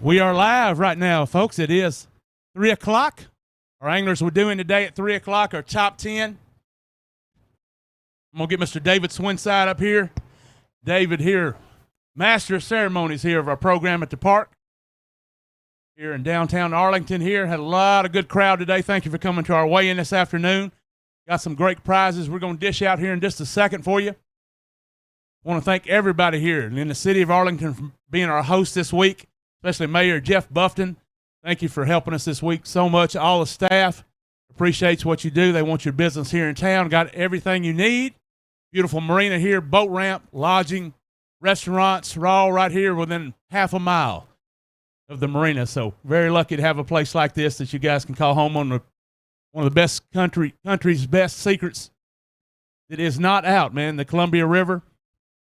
We are live right now, folks. It is 3 o'clock. Our anglers we're doing today at 3 o'clock are top 10. I'm going to get Mr. David Swinside up here. David here, master of ceremonies here of our program at the park. Here in downtown Arlington here. Had a lot of good crowd today. Thank you for coming to our weigh-in this afternoon. Got some great prizes we're going to dish out here in just a second for you. I want to thank everybody here in the city of Arlington for being our host this week, especially Mayor Jeff Buffton. Thank you for helping us this week so much. All the staff appreciates what you do. They want your business here in town. Got everything you need. Beautiful marina here, boat ramp, lodging, restaurants. We're all right here within half a mile of the marina. So very lucky to have a place like this that you guys can call home on one of the best country's best secrets that is not out, man, the Columbia River.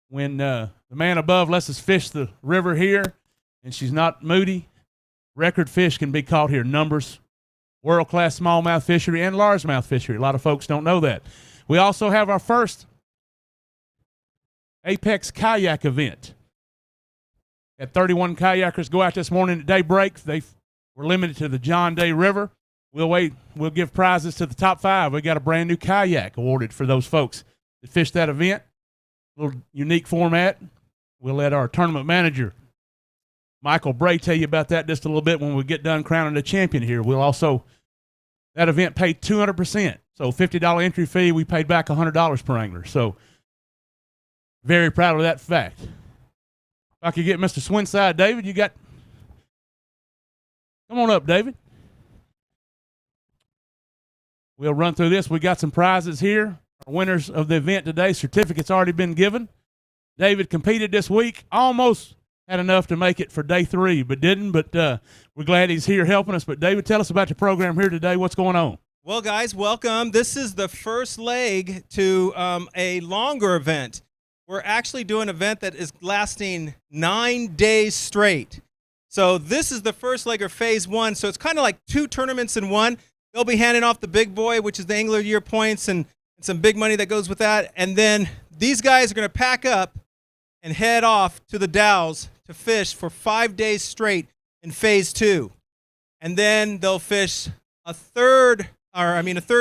When the man above lets us fish the river here, and she's not moody, record fish can be caught here. Numbers, world-class smallmouth fishery and largemouth fishery. A lot of folks don't know that. We also have our first Apex Kayak event. Had 31 kayakers go out this morning at daybreak. They were limited to the John Day River. We'll give prizes to the top 5. We got a brand new kayak awarded for those folks that fished that event. A little unique format. We'll let our tournament manager, Michael Bray, tell you about that just a little bit when we get done crowning the champion here. We'll also, that event paid 200%. So $50 entry fee, we paid back $100 per angler. So very proud of that fact. If I could get Mr. Swinside, David, come on up, David. We'll run through this. We got some prizes here. Our winners of the event today, certificates already been given. David competed this week, almost had enough to make it for day 3, but didn't. But we're glad he's here helping us. But David, tell us about your program here today. What's going on? Well, guys, welcome. This is the first leg to a longer event. We're actually doing an event that is lasting 9 days straight. So this is the first leg of phase 1. So it's kind of like 2 tournaments in one. They'll be handing off the big boy, which is the Angler of the Year points and some big money that goes with that. And then these guys are going to pack up and head off to the Dalles to fish for 5 days straight in phase 2. And then they'll fish a third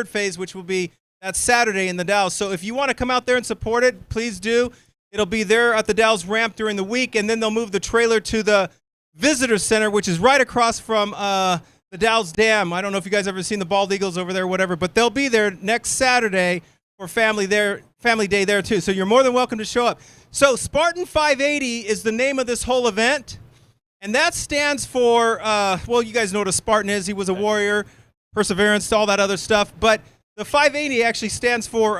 phase, which will be that Saturday in the Dalles. So if you want to come out there and support it, please do. It'll be there at the Dalles ramp during the week, and then they'll move the trailer to the visitor center, which is right across from the Dalles Dam. I don't know if you guys ever seen the bald eagles over there or whatever, but they'll be there next Saturday for family day there too. So you're more than welcome to show up. So Spartan 580 is the name of this whole event, and that stands for, well, you guys know what a Spartan is. He was a warrior, perseverance, all that other stuff. But the 580 actually stands for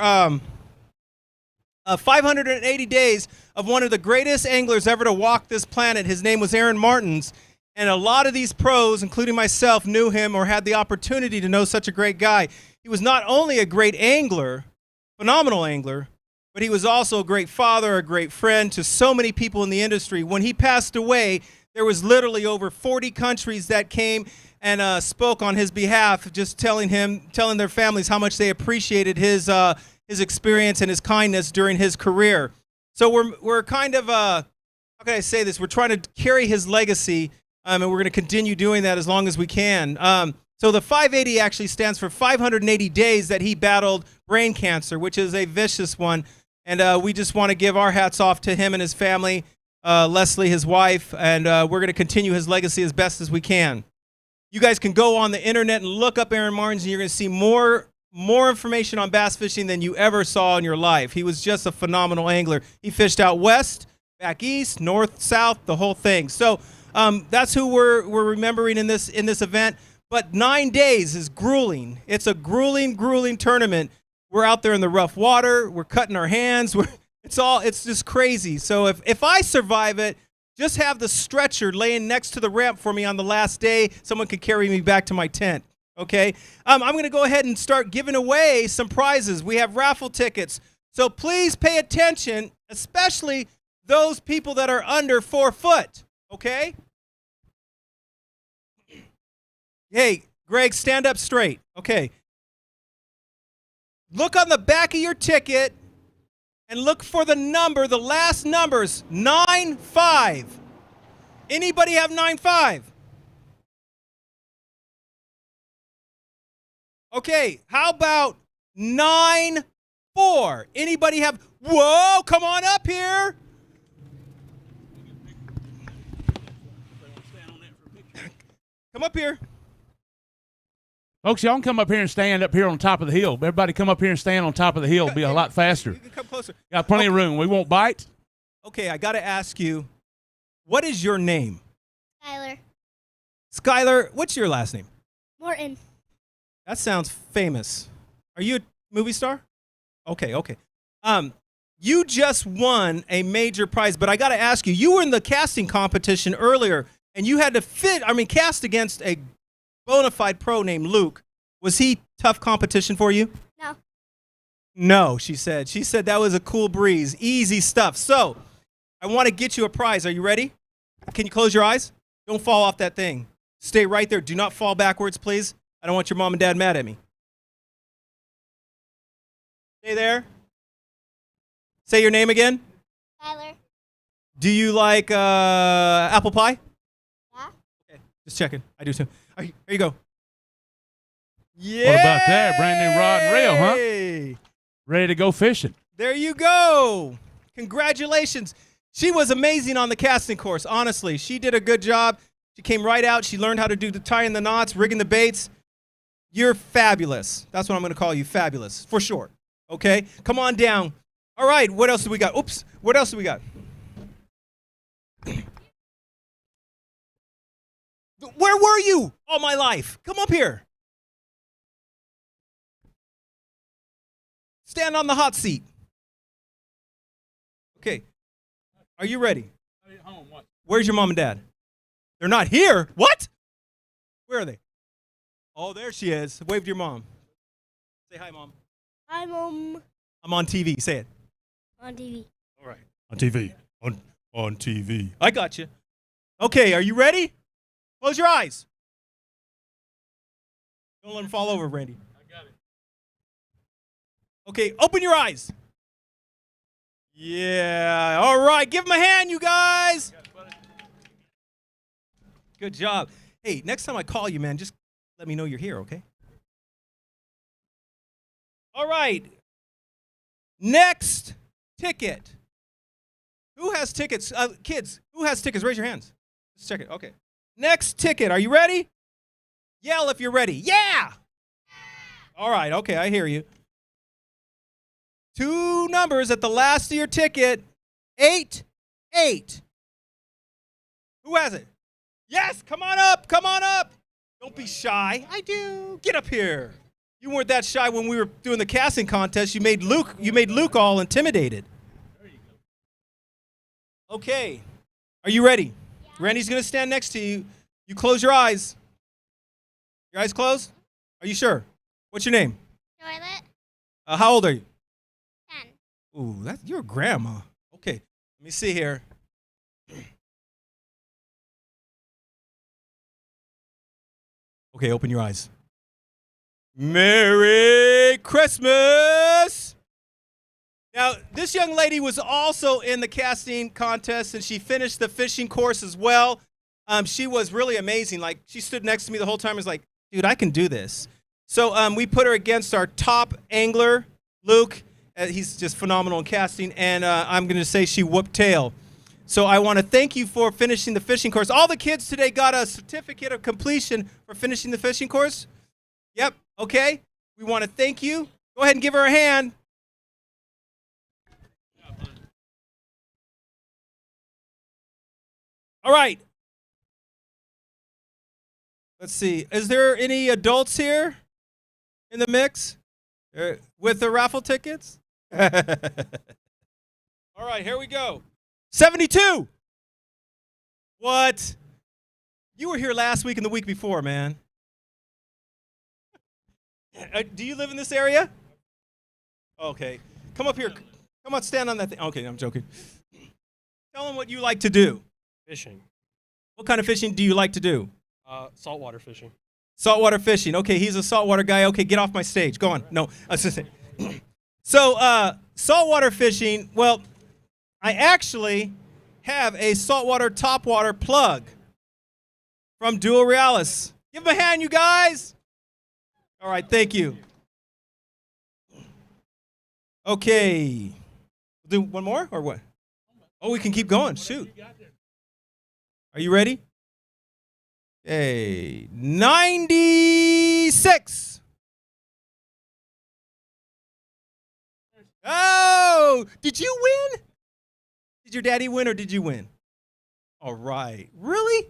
580 days of one of the greatest anglers ever to walk this planet. His name was Aaron Martens. And a lot of these pros, including myself, knew him or had the opportunity to know such a great guy. He was not only a great angler, phenomenal angler, but he was also a great father, a great friend to so many people in the industry. When he passed away, there was literally over 40 countries that came and spoke on his behalf, just telling their families how much they appreciated his experience and his kindness during his career. So we're kind of, how can I say this? We're trying to carry his legacy. And we're going to continue doing that as long as we can. So the 580 actually stands for 580 days that he battled brain cancer, which is a vicious one. And we just want to give our hats off to him and his family, Leslie, his wife, and we're going to continue his legacy as best as we can. You guys can go on the internet and look up Aaron Martens, and you're going to see more information on bass fishing than you ever saw in your life. He was just a phenomenal angler. He fished out west, back east, north, south, the whole thing. So that's who we're remembering in this event. But 9 days is grueling. It's a grueling tournament. We're out there in the rough water. We're cutting our hands. It's just crazy. So if I survive it, just have the stretcher laying next to the ramp for me on the last day. Someone can carry me back to my tent. Okay. I'm going to go ahead and start giving away some prizes. We have raffle tickets. So please pay attention, especially those people that are under 4 foot. Okay. Hey, Greg, stand up straight. Okay. Look on the back of your ticket and look for the number, the last numbers, 95. Anybody have 9.5? Okay, how about 9.4? Anybody have? Whoa, come on up here. Come up here. Folks, y'all can come up here and stand up here on top of the hill. Everybody come up here and stand on top of the hill. It'll be a lot faster. You can come closer. Got plenty of room. We won't bite. Okay, I got to ask you, what is your name? Tyler. Skylar, what's your last name? Morton. That sounds famous. Are you a movie star? Okay. You just won a major prize, but I got to ask you, you were in the casting competition earlier, and you had to cast against a bona fide pro named Luke. Was he tough competition for you? No. No, she said. She said that was a cool breeze, easy stuff. So, I want to get you a prize. Are you ready? Can you close your eyes? Don't fall off that thing. Stay right there. Do not fall backwards, please. I don't want your mom and dad mad at me. Stay there. Say your name again. Tyler. Do you like apple pie? Yeah. Okay, just checking. I do too. Here you go. Yeah. What about that? Brand new rod and reel, huh? Ready to go fishing. There you go. Congratulations. She was amazing on the casting course, honestly. She did a good job. She came right out. She learned how to do the tying the knots, rigging the baits. You're fabulous. That's what I'm going to call you, fabulous, for short. Okay? Come on down. All right, what else do we got? Oops, what else do we got? Where were you all my life? Come up here. Stand on the hot seat. Okay. Are you ready? Where's your mom and dad? They're not here. What? Where are they? Oh, there she is. Wave to your mom. Say hi, Mom. Hi, Mom. I'm on TV. Say it. On TV. All right. On TV. On TV. I got you. Okay, are you ready? Close your eyes. Don't let them fall over, Randy. I got it. Okay, open your eyes. Yeah. All right, give them a hand, you guys. Good job. Hey, next time I call you, man, just let me know you're here, okay? All right. Next ticket. Who has tickets? Kids, who has tickets? Raise your hands. Let's check it. Okay. Next ticket. Are you ready? Yell if you're ready. Yeah! All right. Okay, I hear you. 2 numbers at the last of your ticket. 8, 8. Who has it? Yes, come on up. Come on up. Don't be shy. I do. Get up here. You weren't that shy when we were doing the casting contest. You made Luke all intimidated. Okay. Are you ready? Yeah. Randy's going to stand next to you. You close your eyes. Your eyes closed? Are you sure? What's your name? Toilet. How old are you? 10. Ooh, you're a grandma. Okay. Let me see here. Okay, open your eyes. Merry Christmas! Now, this young lady was also in the casting contest, and she finished the fishing course as well. She was really amazing. Like, she stood next to me the whole time and was like, dude, I can do this. So we put her against our top angler, Luke. He's just phenomenal in casting, and I'm going to say she whooped tail. So I want to thank you for finishing the fishing course. All the kids today got a certificate of completion for finishing the fishing course. Yep, okay. We want to thank you. Go ahead and give her a hand. All right. Let's see. Is there any adults here in the mix with the raffle tickets? All right, here we go. 72. What? You were here last week and the week before, man. Do you live in this area? Okay. Come up here. Come on, stand on that thing. Okay, I'm joking. Tell them what you like to do. Fishing. What kind of fishing do you like to do? Saltwater fishing. Saltwater fishing. Okay, he's a saltwater guy. Okay, get off my stage. Go on. No, so saltwater fishing, well, I actually have a saltwater topwater plug from Duo Realis. Give them a hand, you guys. All right, thank you. Okay. We'll do one more or what? Oh, we can keep going. Shoot. Are you ready? Okay. 96. Oh, did you win? Did your daddy win or did you win? All right. Really?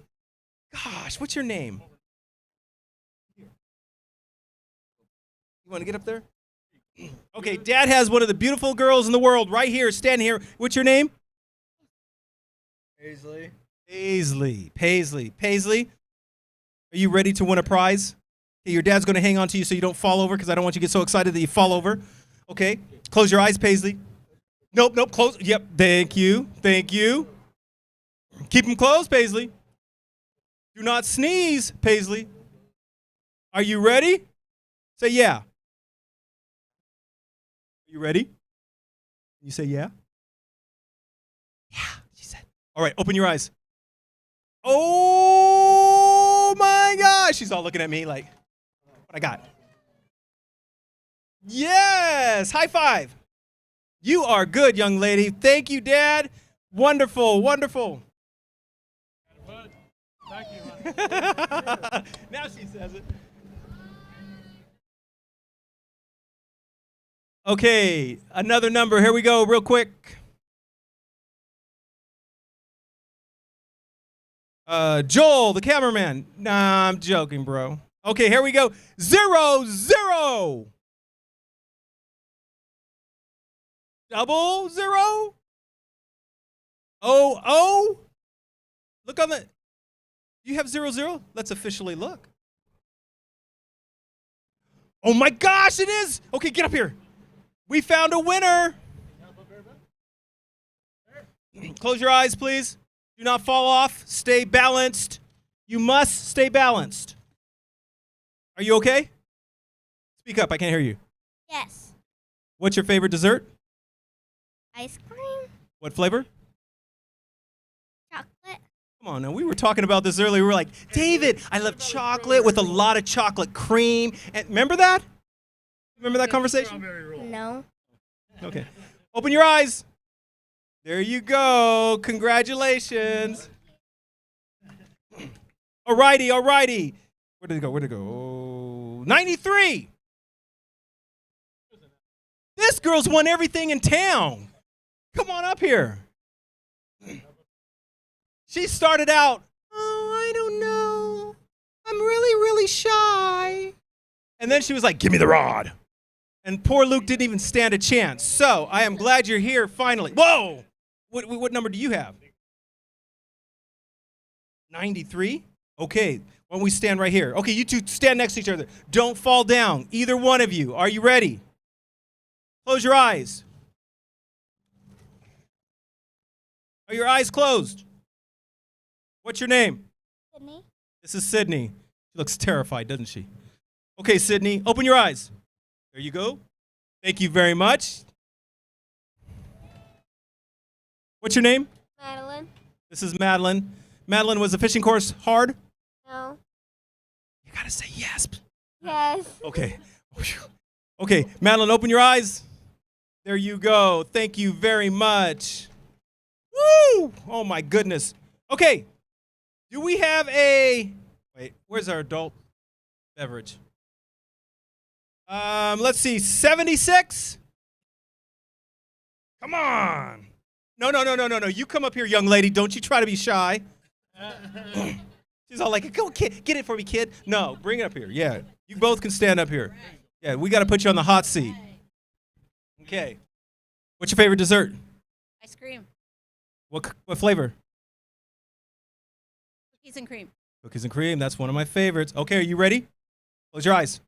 Gosh, what's your name? You want to get up there? Okay, Dad has one of the beautiful girls in the world right here, standing here. What's your name? Paisley. Paisley, are you ready to win a prize? Okay, your dad's going to hang on to you so you don't fall over because I don't want you to get so excited that you fall over. Okay, close your eyes, Paisley. Nope, close. Yep, thank you. Keep them closed, Paisley. Do not sneeze, Paisley. Are you ready? Say yeah. Are you ready? You say yeah? Yeah, she said. All right, open your eyes. Oh my gosh. She's all looking at me like, what I got? Yes, high five. You are good, young lady. Thank you, Dad. Wonderful. Thank you. Now she says it. Okay, another number. Here we go, real quick. Joel, the cameraman. Nah, I'm joking, bro. Okay, here we go. 0, 0. 00. 00. Look on the. You have 00? Let's officially look. Oh my gosh, it is. Okay, get up here. We found a winner. Close your eyes, please. Do not fall off. Stay balanced. You must stay balanced. Are you okay? Speak up. I can't hear you. Yes. What's your favorite dessert? Ice cream. What flavor? Chocolate. Come on now. We were talking about this earlier. We were like, David, I love chocolate with a lot of chocolate cream. And remember that? Remember that conversation? No. Okay. Open your eyes. There you go. Congratulations. Alrighty. Where did it go? Oh, 93. This girl's won everything in town. Come on up here. She started out, I don't know. I'm really shy. And then she was like, give me the rod. And poor Luke didn't even stand a chance. So I am glad you're here finally. Whoa! What number do you have? 93? Okay, why don't we stand right here? Okay, you two stand next to each other. Don't fall down, either one of you. Are you ready? Close your eyes. Are your eyes closed? What's your name? Sydney. This is Sydney. She looks terrified, doesn't she? Okay, Sydney, open your eyes. There you go. Thank you very much. What's your name? Madeline. This is Madeline. Madeline, was the fishing course hard? No. You gotta say yes. Yes. Okay. Okay, Madeline, open your eyes. There you go. Thank you very much. Woo! Oh my goodness. Okay. Do we have a... Wait, where's our adult beverage? Let's see, 76? Come on. No. You come up here, young lady. Don't you try to be shy. She's all like, go, kid, get it for me, kid. No, bring it up here. Yeah, you both can stand up here. Yeah, we got to put you on the hot seat. Okay. What's your favorite dessert? Ice cream. What flavor? Cookies and cream. Cookies and cream. That's one of my favorites. Okay, are you ready? Close your eyes.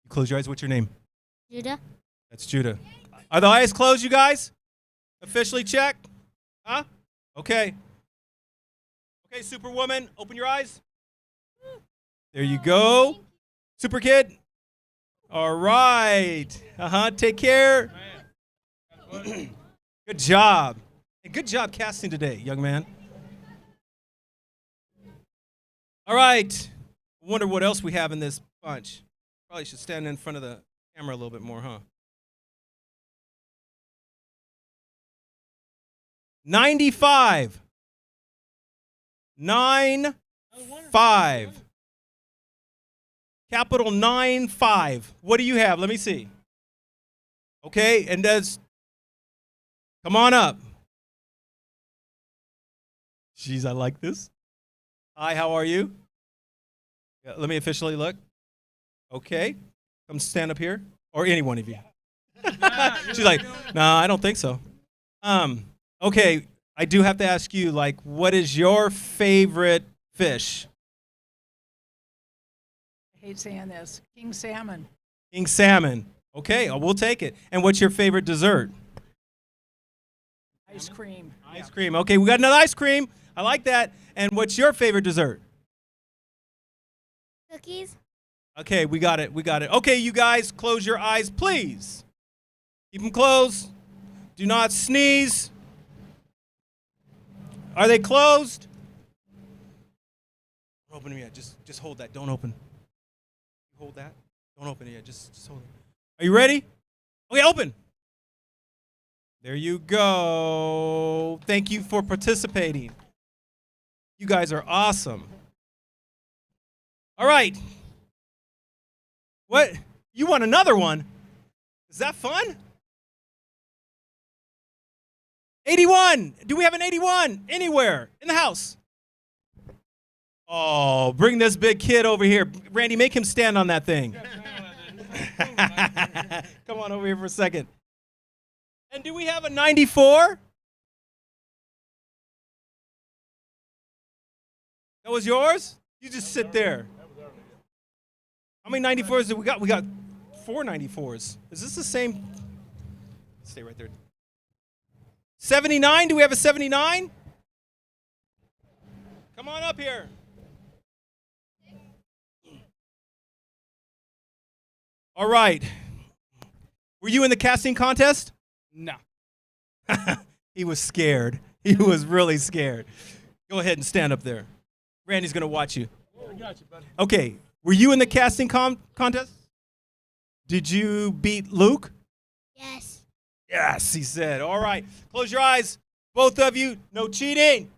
Close your eyes. What's your name? Judah. That's Judah. Are the eyes closed, you guys? Officially check? Huh? Okay. Okay, Superwoman, open your eyes. There you go. Super Kid. All right. Take care. Good job. And good job casting today, young man. All right. I wonder what else we have in this bunch. Probably should stand in front of the camera a little bit more, huh? 95. 9-5. Capital 9-5. What do you have? Let me see. Okay, and come on up. Jeez, I like this. Hi, how are you? Yeah, let me officially look. Okay, come stand up here, or any one of you. She's like, nah, I don't think so. Okay, I do have to ask you, like, what is your favorite fish? I hate saying this. King salmon. King salmon. Okay, we'll take it. And what's your favorite dessert? Ice cream. Ice cream. Okay, we got another ice cream. I like that. And what's your favorite dessert? Cookies. Okay, we got it. We got it. Okay, you guys, close your eyes, please. Keep them closed. Do not sneeze. Are they closed? Don't open them yet. Just hold that. Don't open. Hold that. Don't open it yet. Just hold it. Are you ready? Okay, open. There you go. Thank you for participating. You guys are awesome. All right. What? You want another one? Is that fun? 81. Do we have an 81 anywhere in the house? Oh, bring this big kid over here. Randy, make him stand on that thing. Come on over here for a second. And do we have a 94? That was yours? You just sit there. How many 94s did we got? We got 4 94s. Is this the same? Stay right there. 79? Do we have a 79? Come on up here. All right. Were you in the casting contest? No. He was scared. He was really scared. Go ahead and stand up there. Randy's going to watch you. I got you, buddy. Okay. Were you in the casting contest? Did you beat Luke? Yes. Yes, he said. All right. Close your eyes. Both of you. No cheating.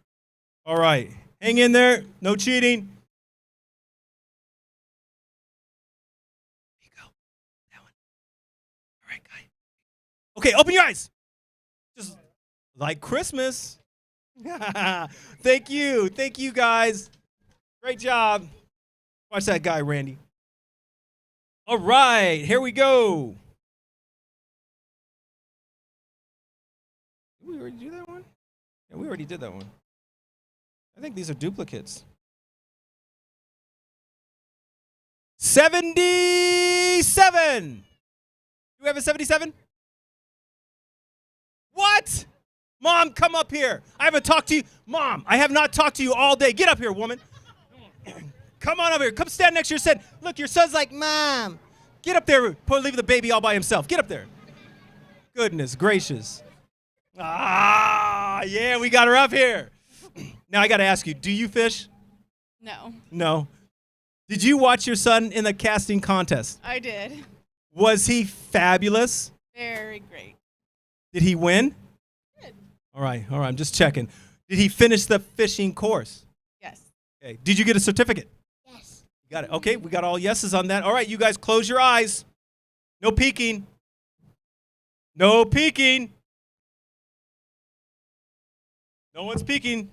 All right. Hang in there. No cheating. There you go. That one. All right, guy. Okay, open your eyes. Just like Christmas. Thank you. Thank you, guys. Great job. Watch that guy, Randy. All right. Here we go. Did we already do that one? Yeah, we already did that one. I think these are duplicates. 77. Do we have a 77? What? Mom, come up here. I haven't talked to you. Mom, I have not talked to you all day. Get up here, woman. Come on over here. Come stand next to your son. Look, your son's like, Mom. Get up there. Leave the baby all by himself. Get up there. Goodness gracious. Ah, yeah, we got her up here. Now I got to ask you, do you fish? No, No. Did you watch your son in the casting contest? I did. Was he fabulous? Very great. Did he win? Good. All right, I'm just checking. Did he finish the fishing course? Yes. Okay. Did you get a certificate? Yes. Got it. Okay, we got all yeses on that. All right, you guys close your eyes. No peeking. No peeking. No one's peeking.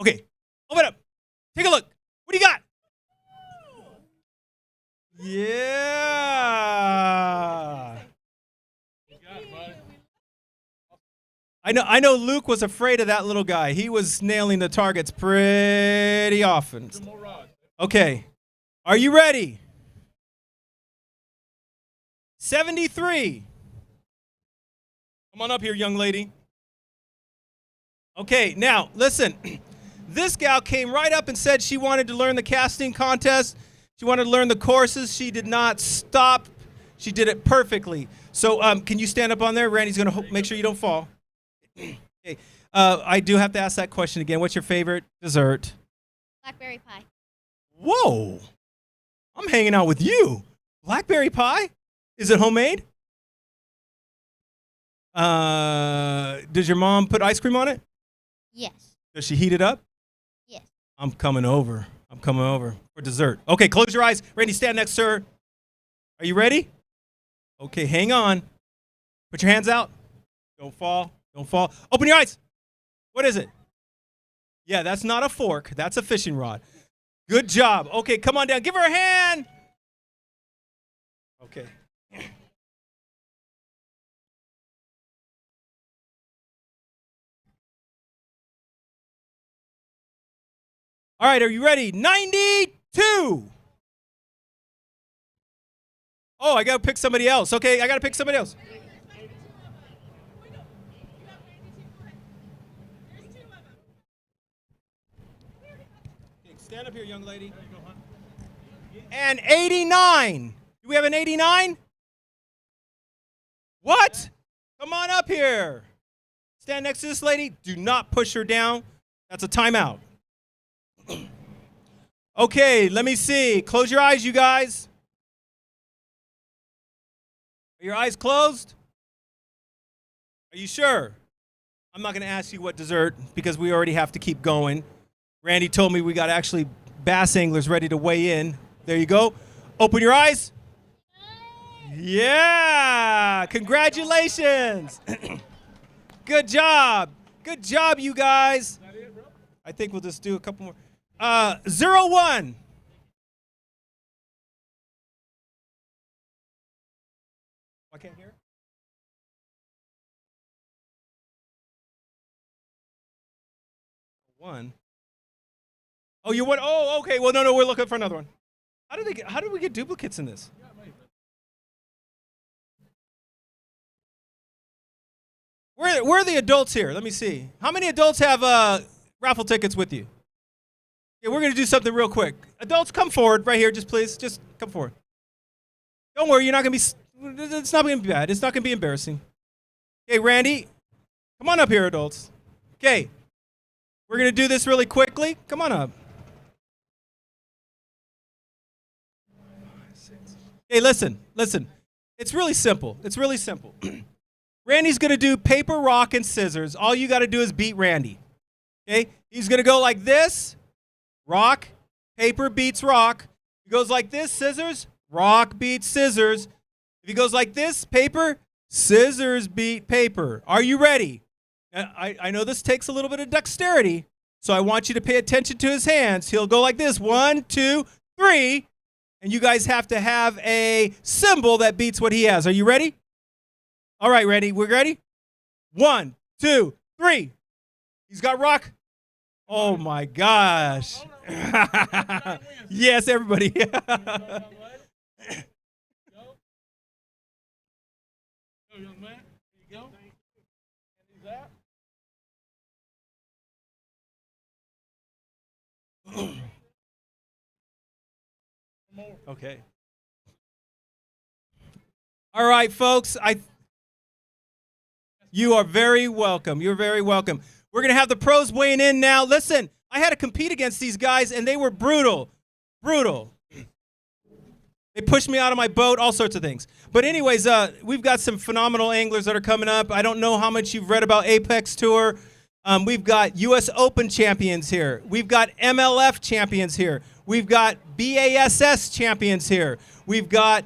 Okay, open up. Take a look. What do you got? Yeah. I know Luke was afraid of that little guy. He was nailing the targets pretty often. Okay. Are you ready? 73. Come on up here, young lady. Okay, now, listen. This gal came right up and said she wanted to learn the casting contest. She wanted to learn the courses. She did not stop. She did it perfectly. So can you stand up on there? Randy's going to make sure you don't fall. Okay. I do have to ask that question again. What's your favorite dessert? Blackberry pie. Whoa. I'm hanging out with you. Blackberry pie? Is it homemade? Does your mom put ice cream on it? Yes. Does she heat it up? Yes. I'm coming over. I'm coming over for dessert. Okay, close your eyes. Randy, stand next to her. Are you ready? Okay, hang on. Put your hands out. Don't fall. Don't fall. Open your eyes. What is it? Yeah, that's not a fork. That's a fishing rod. Good job. Okay, come on down. Give her a hand. Okay. All right, are you ready? 92. Oh, I got to pick somebody else. Okay, I got to pick somebody else. Okay, stand up here, young lady. And 89. Do we have an 89? What? Come on up here. Stand next to this lady. Do not push her down. That's a timeout. Okay, let me see. Close your eyes, you guys. Are your eyes closed? Are you sure? I'm not going to ask you what dessert because we already have to keep going. Randy told me we got actually bass anglers ready to weigh in. There you go. Open your eyes. Yeah! Congratulations! Good job. Good job, you guys. I think we'll just do a couple more. 01. I can't hear. One. Oh, you went. Oh, okay. Well, no. We're looking for another one. How did we get duplicates in this? Where are the adults here? Let me see. How many adults have raffle tickets with you? Yeah, we're going to do something real quick. Adults, come forward right here, just please. Just come forward. Don't worry, you're not going to be, it's not going to be bad. It's not going to be embarrassing. Okay, Randy, come on up here, adults. Okay, we're going to do this really quickly. Come on up. Hey, listen. It's really simple. Randy's going to do paper, rock, and scissors. All you got to do is beat Randy. Okay, he's going to go like this. Rock, paper beats rock. He goes like this, scissors, rock beats scissors. If he goes like this, paper, scissors beat paper. Are you ready? I know this takes a little bit of dexterity, so I want you to pay attention to his hands. He'll go like this, 1, 2, 3, and you guys have to have a symbol that beats what he has. Are you ready? All right, Randy, we're ready? 1, 2, 3. He's got rock. Oh my gosh. Yes, everybody. Okay. All right, folks. You are very welcome. You're very welcome. We're going to have the pros weighing in now. Listen, I had to compete against these guys, and they were brutal. Brutal. They pushed me out of my boat, all sorts of things. But anyways, we've got some phenomenal anglers that are coming up. I don't know how much you've read about Apex Tour. We've got U.S. Open champions here. We've got MLF champions here. We've got BASS champions here. We've got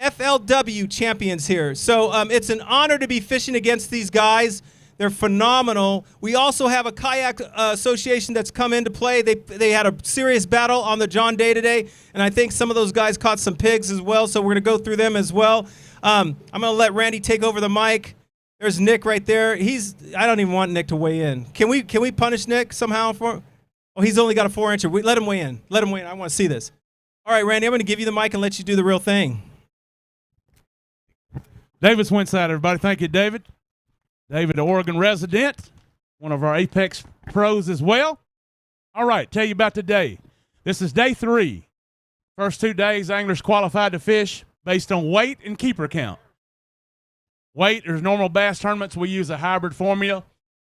FLW champions here. So it's an honor to be fishing against these guys. They're phenomenal. We also have a kayak association that's come into play. They had a serious battle on the John Day today, and I think some of those guys caught some pigs as well, so we're going to go through them as well. I'm going to let Randy take over the mic. There's Nick right there. I don't even want Nick to weigh in. Can we punish Nick somehow? Oh, he's only got a 4-incher. Let him weigh in. Let him weigh in. I want to see this. All right, Randy, I'm going to give you the mic and let you do the real thing. David Swinside, everybody. Thank you, David. David, the Oregon resident, one of our Apex pros as well. All right, tell you about today. This is day 3. First 2 days, anglers qualified to fish. based on weight and keeper count. Weight, there's normal bass tournaments. We use a hybrid formula.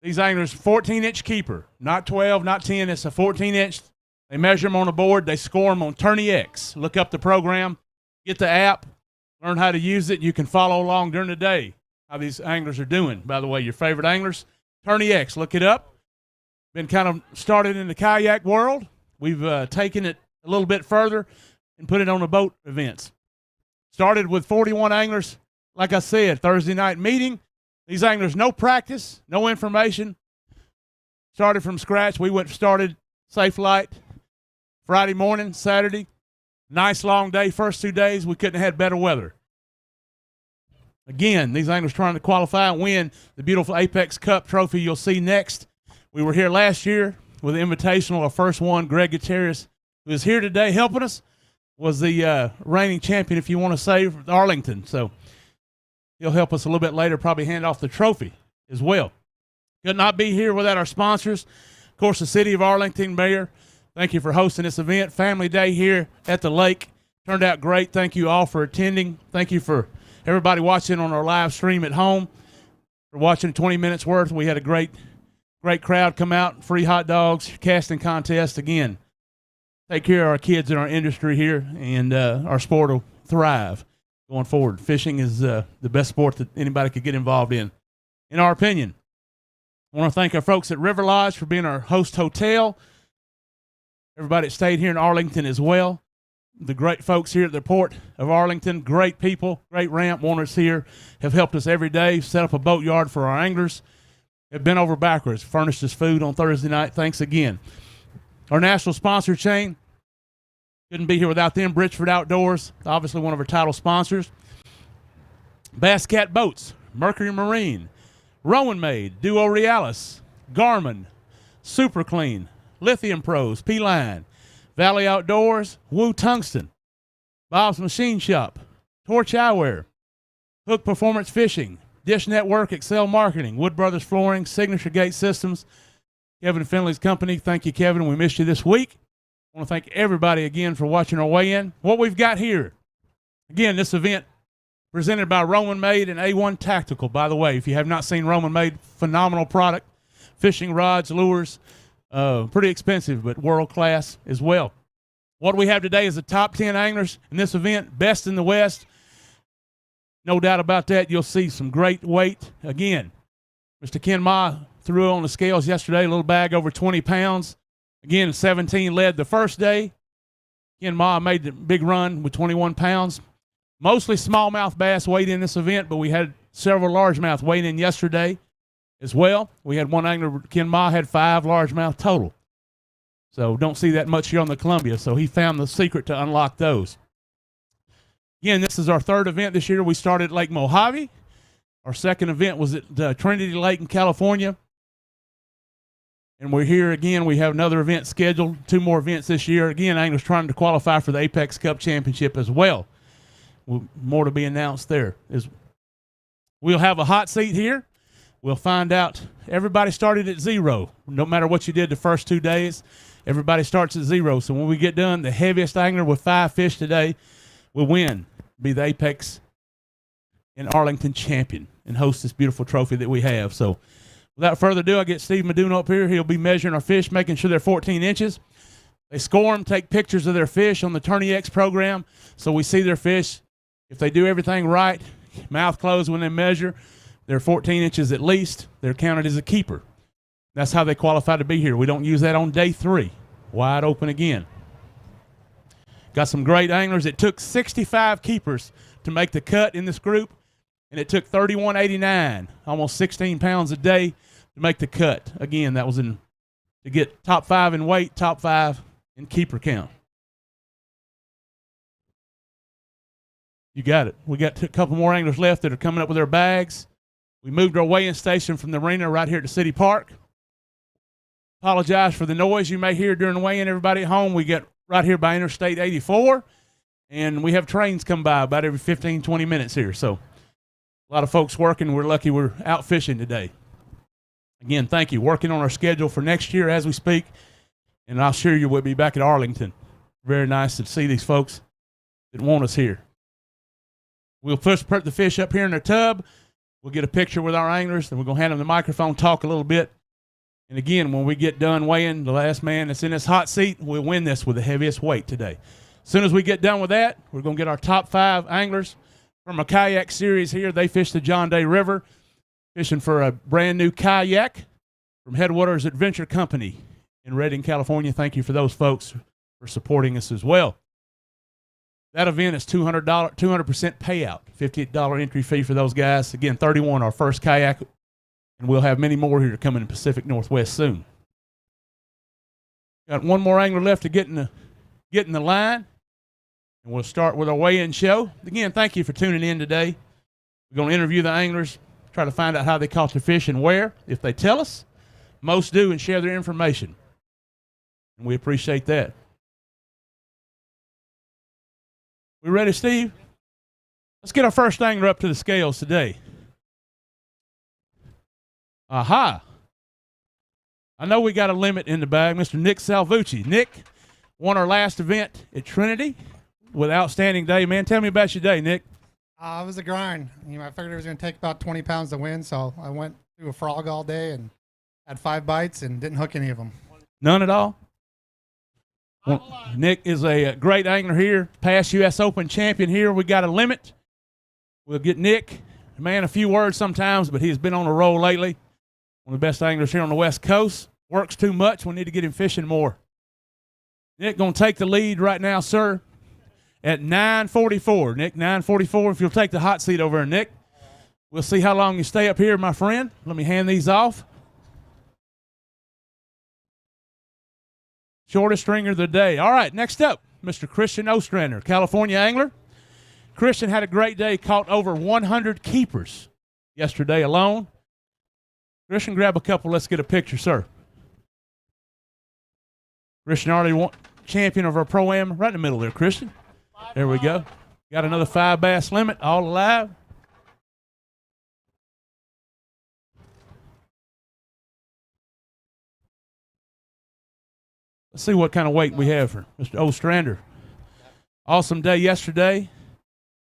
These anglers, 14-inch keeper, not 12, not 10. It's a 14-inch. They measure them on a board. They score them on Tourney X. Look up the program, get the app, learn how to use it. You can follow along during the day how these anglers are doing. By the way, your favorite anglers, Tourney X, look it up. Been kind of started in the kayak world. We've taken it a little bit further and put it on the boat events. Started with 41 anglers. Like I said, Thursday night meeting. These anglers, no practice, no information. Started from scratch. We started Safe Light Friday morning, Saturday. Nice long day. First 2 days, we couldn't have had better weather. Again, these anglers trying to qualify and win the beautiful Apex Cup trophy you'll see next. We were here last year with the Invitational. Our first one, Greg Gutierrez, who is here today helping us, was the reigning champion, if you want to say, Arlington. So he'll help us a little bit later, probably hand off the trophy as well. Could not be here without our sponsors. Of course, the City of Arlington Mayor, thank you for hosting this event. Family Day here at the lake. Turned out great. Thank you all for attending. Thank you for everybody watching on our live stream at home. For watching 20 minutes worth. We had a great crowd come out. Free hot dogs, casting contest. Again, take care of our kids in our industry here, and our sport will thrive going forward. Fishing is the best sport that anybody could get involved in our opinion. I want to thank our folks at River Lodge for being our host hotel. Everybody that stayed here in Arlington as well. The great folks here at the Port of Arlington, great people, great ramp owners here, have helped us every day, set up a boatyard for our anglers, have been over backwards, furnished us food on Thursday night. Thanks again. Our national sponsor chain, couldn't be here without them. Bridgeford Outdoors, obviously one of our title sponsors. Bass Cat Boats, Mercury Marine, Rowan Made, Duo Realis, Garmin, Super Clean, Lithium Pros, P-Line, Valley Outdoors, Woo Tungsten, Bob's Machine Shop, Torch Eyewear, Hook Performance Fishing, Dish Network, Excel Marketing, Wood Brothers Flooring, Signature Gate Systems, Kevin Finley's company. Thank you, Kevin. We missed you this week. I want to thank everybody again for watching our weigh-in. What we've got here, again, this event presented by Rowan Made and A1 Tactical. By the way, if you have not seen Rowan Made, phenomenal product. Fishing rods, lures, pretty expensive, but world-class as well. What we have today is the top 10 anglers in this event, best in the West. No doubt about that. You'll see some great weight. Again, Mr. Ken Ma threw on the scales yesterday, a little bag over 20 pounds. Again, 17 led the first day. Ken Ma made the big run with 21 pounds. Mostly smallmouth bass weighed in this event, but we had several largemouth weighed in yesterday as well. We had one angler, Ken Ma, had 5 largemouth total. So don't see that much here on the Columbia, so he found the secret to unlock those. Again, this is our third event this year. We started at Lake Mojave. Our second event was at Trinity Lake in California. And we're here again. We have another event scheduled, 2 more events this year. Again, anglers trying to qualify for the Apex Cup Championship as well. More to be announced there. We'll have a hot seat here. We'll find out. Everybody started at 0. No matter what you did the first 2 days, everybody starts at 0. So when we get done, the heaviest angler with 5 fish today will win, be the Apex in Arlington champion, and host this beautiful trophy that we have. So without further ado, I get Steve Meduna up here. He'll be measuring our fish, making sure they're 14 inches. They score them, take pictures of their fish on the Tourney X program, so we see their fish. If they do everything right, mouth closed when they measure, they're 14 inches at least. They're counted as a keeper. That's how they qualify to be here. We don't use that on day 3. Wide open again. Got some great anglers. It took 65 keepers to make the cut in this group, and it took 31.89, almost 16 pounds a day to make the cut. Again, that was to get top 5 in weight, top 5 in keeper count. You got it. We got a couple more anglers left that are coming up with their bags. We moved our weigh-in station from the arena right here to City Park. Apologize for the noise you may hear during the weigh-in, everybody at home. We get right here by Interstate 84, and we have trains come by about every 15, 20 minutes here. So a lot of folks working. We're lucky we're out fishing today. Again, thank you. Working on our schedule for next year as we speak, and I'll assure you we'll be back at Arlington. Very nice to see these folks that want us here. We'll first put the fish up here in the tub. We'll get a picture with our anglers, and we're going to hand them the microphone, talk a little bit. And again, when we get done weighing, the last man that's in this hot seat will win this with the heaviest weight today. As soon as we get done with that, we're going to get our top 5 anglers from a kayak series here. They fish the John Day River, fishing for a brand new kayak from Headwaters Adventure Company in Redding, California. Thank you for those folks for supporting us as well. That event is $200 payout, $58 entry fee for those guys. Again, 31 our first kayak, and we'll have many more here coming in Pacific Northwest soon. Got one more angler left to get in the line, and we'll start with our weigh-in show. Again, thank you for tuning in today. We're going to interview the anglers, try to find out how they caught their fish and where, if they tell us. Most do, and share their information, and we appreciate that. We ready, Steve? Let's get our first angler up to the scales today. Aha. I know we got a limit in the bag. Mr. Nick Salvucci. Nick won our last event at Trinity with outstanding day. Man, tell me about your day, Nick. It was a grind. I figured it was going to take about 20 pounds to win, so I went through a frog all day and had 5 bites and didn't hook any of them. None at all? Well, Nick is a great angler here, past U.S. Open champion here. We got a limit. We'll get Nick, man, a few words sometimes, but he's been on a roll lately. One of the best anglers here on the West Coast. Works too much. We need to get him fishing more. Nick going to take the lead right now, sir, at 9:44. Nick, 9:44. If you'll take the hot seat over there, Nick. We'll see how long you stay up here, my friend. Let me hand these off. Shortest stringer of the day. All right, next up, Mr. Christian Ostrander, California angler. Christian had a great day, caught over 100 keepers yesterday alone. Christian, grab a couple. Let's get a picture, sir. Christian already won champion of our Pro-Am. Right in the middle there, Christian. There we go. Got another 5 bass limit, all alive. Let's see what kind of weight we have for Mr. Ostrander. Awesome day yesterday.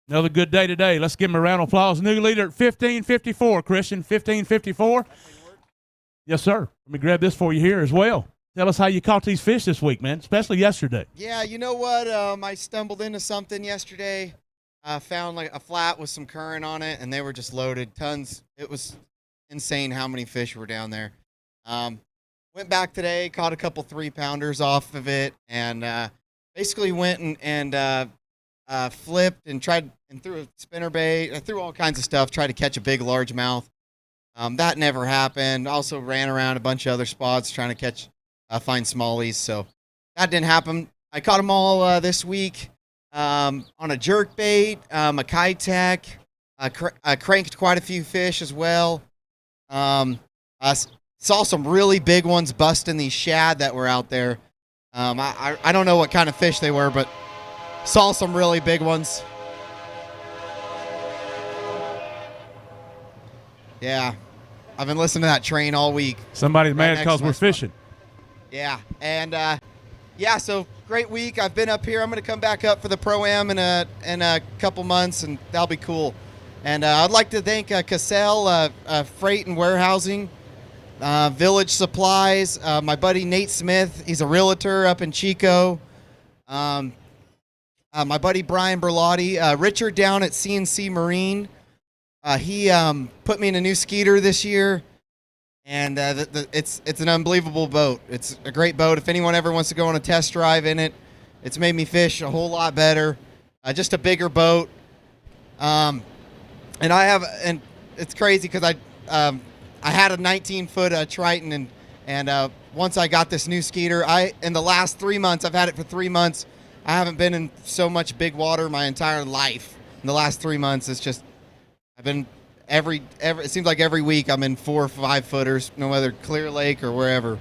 Another good day today. Let's give him a round of applause. New leader at 15:54, Christian, 15:54. Yes, sir. Let me grab this for you here as well. Tell us how you caught these fish this week, man, especially yesterday. Yeah, you know what? I stumbled into something yesterday. I found like a flat with some current on it, and they were just loaded. Tons. It was insane how many fish were down there. Went back today, caught a couple 3-pounders off of it, and basically went and flipped and tried and threw a spinnerbait. I threw all kinds of stuff, tried to catch a big largemouth. That never happened. Also ran around a bunch of other spots trying to catch, find smallies. So that didn't happen. I caught them all this week on a jerkbait, a Kitech. I cranked quite a few fish as well. I saw some really big ones busting these shad that were out there. I don't know what kind of fish they were, but saw some really big ones. Yeah, I've been listening to that train all week. Somebody's mad because we're fishing. Yeah, and yeah, so great week. I've been up here. I'm going to come back up for the Pro-Am in a couple months, and that'll be cool. And I'd like to thank Cassell Freight and Warehousing, Village Supplies, my buddy Nate Smith. He's a realtor up in Chico. My buddy Brian Berlotti, Richard down at CNC Marine. He put me in a new Skeeter this year, and it's an unbelievable boat. It's a great boat. If anyone ever wants to go on a test drive in it, it's made me fish a whole lot better. Just a bigger boat. And it's crazy because I had a 19-foot Triton, and once I got this new Skeeter, in the last 3 months, I've had it for 3 months. I haven't been in so much big water my entire life. In the last 3 months, it's just I've been it seems like every week I'm in 4 or 5 footers, no matter Clear Lake or wherever.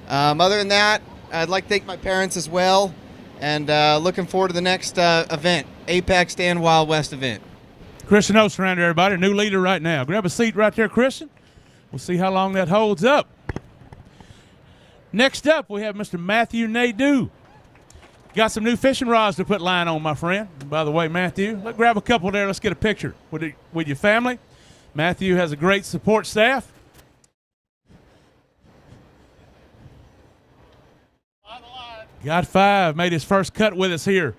Other than that, I'd like to thank my parents as well, and looking forward to the next event, Apex and Wild West event. Christian Ostrander, everybody, new leader right now. Grab a seat right there, Christian. We'll see how long that holds up. Next up, we have Mr. Matthew Nadeau, Got some new fishing rods to put line on, my friend. By the way, Matthew, let's grab a couple there. Let's get a picture with your family. Matthew has a great support staff. Got 5, made his first cut with us here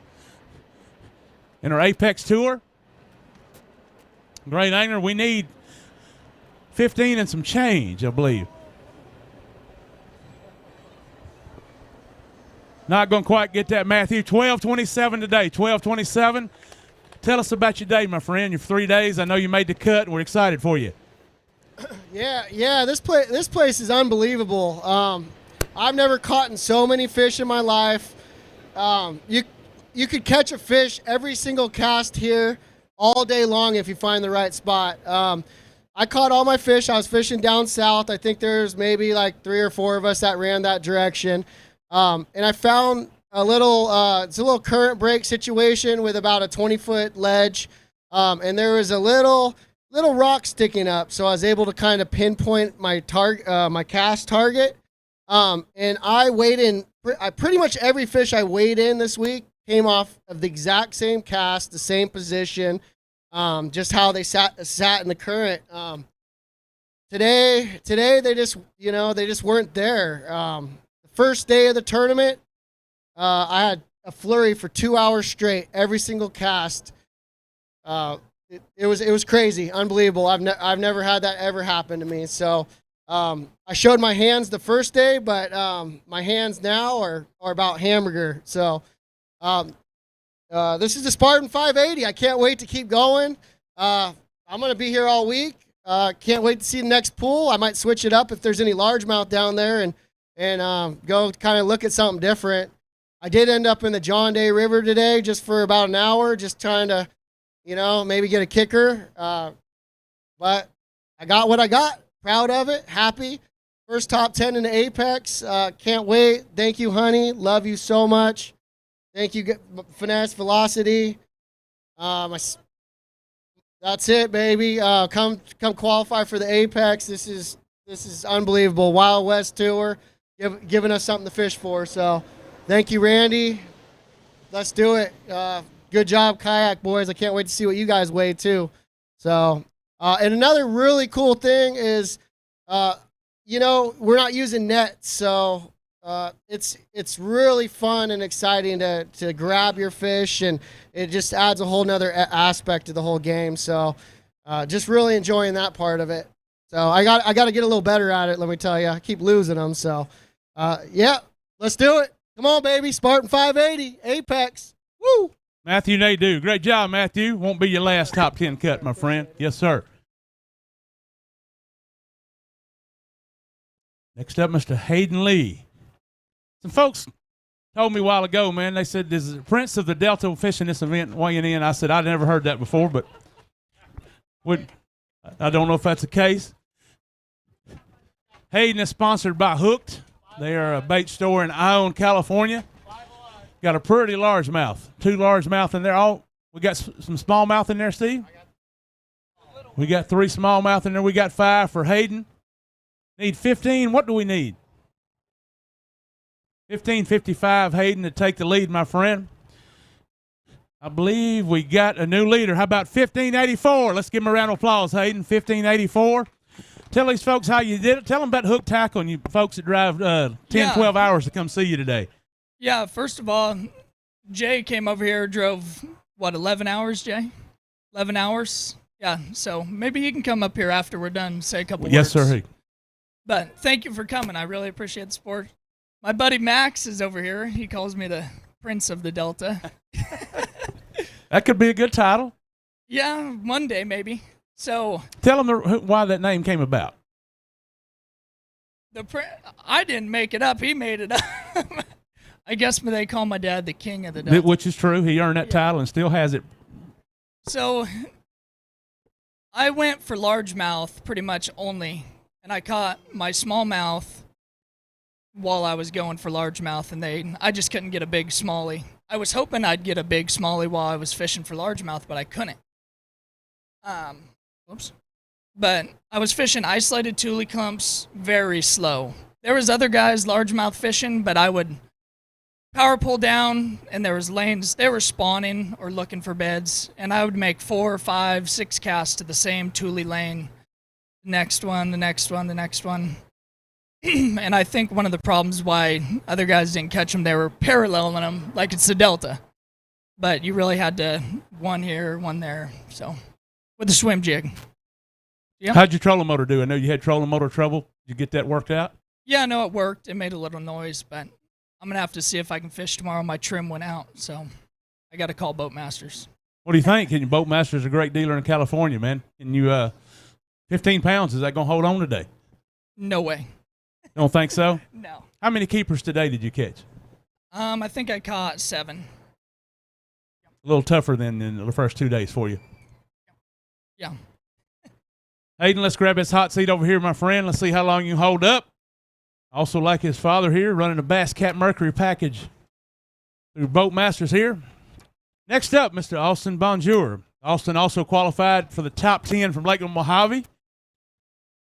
in our Apex Tour. Great angler. We need 15 and some change, I believe. Not going to quite get that, Matthew. 12:27 today, 12:27. Tell us about your day, my friend. Your 3 days. I know you made the cut, and we're excited for you. Yeah. This place is unbelievable. I've never caught in so many fish in my life. You could catch a fish every single cast here all day long if you find the right spot. I caught all my fish. I was fishing down south. I think there's maybe like 3 or 4 of us that ran that direction. And I found it's a little current break situation with about a 20-foot ledge. And there was a little rock sticking up. So I was able to kind of pinpoint my cast target. And I weighed in, pretty much every fish I weighed in this week came off of the exact same cast, the same position, just how they sat in the current. Today they just weren't there. The first day of the tournament, I had a flurry for 2 hours straight, every single cast. It was crazy, unbelievable. I've never had that ever happen to me. So I showed my hands the first day, but my hands now are about hamburger. So this is the Spartan 580. I can't wait to keep going. I'm going to be here all week. Can't wait to see the next pool. I might switch it up if there's any largemouth down there and go kind of look at something different. I did end up in the John Day River today just for about an hour, just trying to, maybe get a kicker. But I got what I got. Proud of it. Happy. First top 10 in the Apex. Can't wait. Thank you, honey. Love you so much. Thank you, Finesse Velocity. That's it, baby. Come qualify for the Apex. This is unbelievable. Wild West Tour, giving us something to fish for. So, thank you, Randy. Let's do it. Good job, kayak boys. I can't wait to see what you guys weigh too. So, and another really cool thing is, we're not using nets, so it's really fun and exciting to grab your fish, and it just adds a whole nother aspect to the whole game. So, just really enjoying that part of it. So I got to get a little better at it. Let me tell you, I keep losing them. So, yeah, let's do it. Come on, baby. Spartan 580 Apex. Woo! Matthew Nadeau. Great job, Matthew. Won't be your last top 10 cut, my friend. Yes, sir. Next up, Mr. Hayden Lee. Some folks told me a while ago, man, they said, is the Prince of the Delta fishing this event weighing in? I said, I'd never heard that before, but I don't know if that's the case. Hayden is sponsored by Hooked. They are a bait store in Ione, California. Got a pretty largemouth. 2 largemouth in there. We got some smallmouth in there, Steve? We got 3 smallmouth in there. We got 5 for Hayden. Need 15. What do we need? 15.55, Hayden, to take the lead, my friend. I believe we got a new leader. How about 15.84? Let's give him a round of applause, Hayden. 15.84. Tell these folks how you did it. Tell them about Hook Tackle and you folks that drive 12 hours to come see you today. Yeah, first of all, Jay came over here, drove, 11 hours, Jay? 11 hours? Yeah, so maybe he can come up here after we're done, say a couple words. Yes, sir. But thank you for coming. I really appreciate the support. My buddy Max is over here. He calls me the Prince of the Delta. That could be a good title. Yeah, one day maybe. So tell him why that name came about. I didn't make it up. He made it up. I guess they call my dad the King of the Delta. Which is true. He earned that title and still has it. So I went for largemouth pretty much only, and I caught my smallmouth while I was going for largemouth, and I just couldn't get a big smallie. I was hoping I'd get a big smallie while I was fishing for largemouth, but I couldn't. But I was fishing isolated tule clumps very slow. There was other guys largemouth fishing, but I would power pull down, and there was lanes. They were spawning or looking for beds, and I would make 4, 5, 6 casts to the same Thule lane. The next one, the next one, the next one. And I think one of the problems why other guys didn't catch them, they were paralleling them like it's the Delta. But you really had to one here, one there. So with the swim jig. Yeah. How'd your trolling motor do? I know you had trolling motor trouble. Did you get that worked out? Yeah, no, it worked. It made a little noise, but I'm going to have to see if I can fish tomorrow. My trim went out, so I got to call Boatmasters. What do you think? Can you Boatmaster's a great dealer in California, man? Can you 15 pounds, is that going to hold on today? No way. Don't think so? No. How many keepers today did you catch? I think I caught 7. A little tougher than in the first 2 days for you. Yeah. Hayden, let's grab his hot seat over here, my friend. Let's see how long you hold up. Also like his father here, running a Bass Cat Mercury package through Boatmasters here. Next up, Mr. Austin Bonjour. Austin also qualified for the top 10 from Lakeland, Mojave.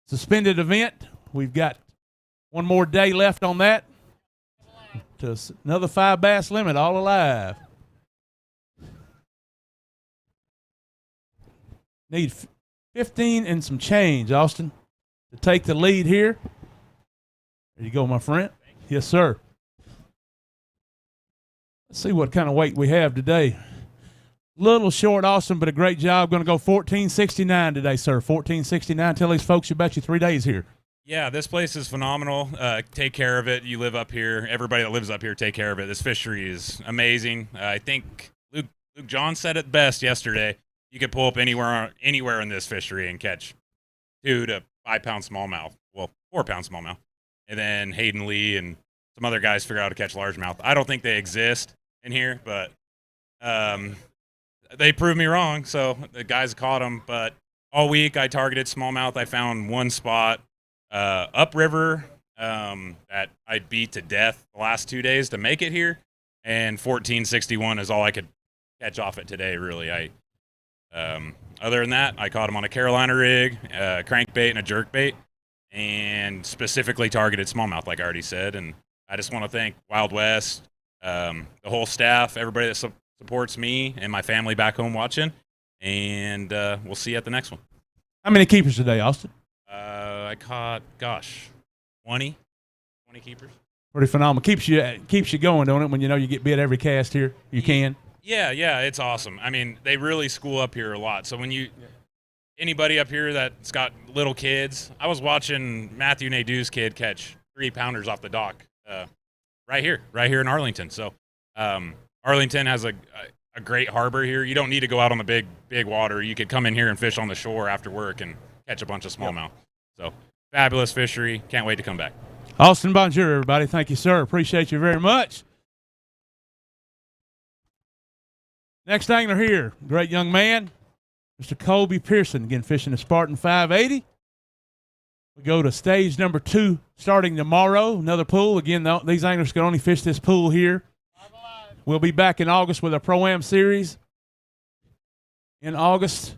Suspended event. We've got one more day left on that. To another 5 bass limit, all alive. Need 15 and some change, Austin, to take the lead here. There you go, my friend. Yes, sir. Let's see what kind of weight we have today. Little short, Austin, but a great job. Going to go 1469 today, sir. 1469. Tell these folks about you 3 days here. Yeah, this place is phenomenal. Take care of it. You live up here. Everybody that lives up here, take care of it. This fishery is amazing. I think Luke John said it best yesterday. You could pull up anywhere in this fishery and catch 2 to 5 pound smallmouth. Well, 4 pound smallmouth. And then Hayden Lee and some other guys figure out how to catch largemouth. I don't think they exist in here, but they proved me wrong. So the guys caught them. But all week I targeted smallmouth. I found one spot upriver that I beat to death the last 2 days to make it here. And 1461 is all I could catch off it today, really. Other than that, I caught him on a Carolina rig, crankbait, and a jerkbait, and specifically targeted smallmouth, like I already said. And I just want to thank Wild West, the whole staff, everybody that supports me and my family back home watching. And we'll see you at the next one. How many keepers today, Austin? I caught, 20 keepers. Pretty phenomenal. Keeps you going, don't it? When you know you get bit every cast here, you can. Yeah, it's awesome. I mean, they really school up here a lot. So when anybody up here that's got little kids, I was watching Matthew Nadeau's kid catch 3-pounders off the dock right here in Arlington. So Arlington has a great harbor here. You don't need to go out on the big water. You could come in here and fish on the shore after work and catch a bunch of smallmouth. So fabulous fishery. Can't wait to come back. Austin Bonjour, everybody. Thank you, sir. Appreciate you very much. Next angler here, great young man, Mr. Colby Pearson, again fishing the Spartan 580. We go to stage number 2 starting tomorrow, another pool. Again, these anglers can only fish this pool here. We'll be back in August with our Pro-Am series in August.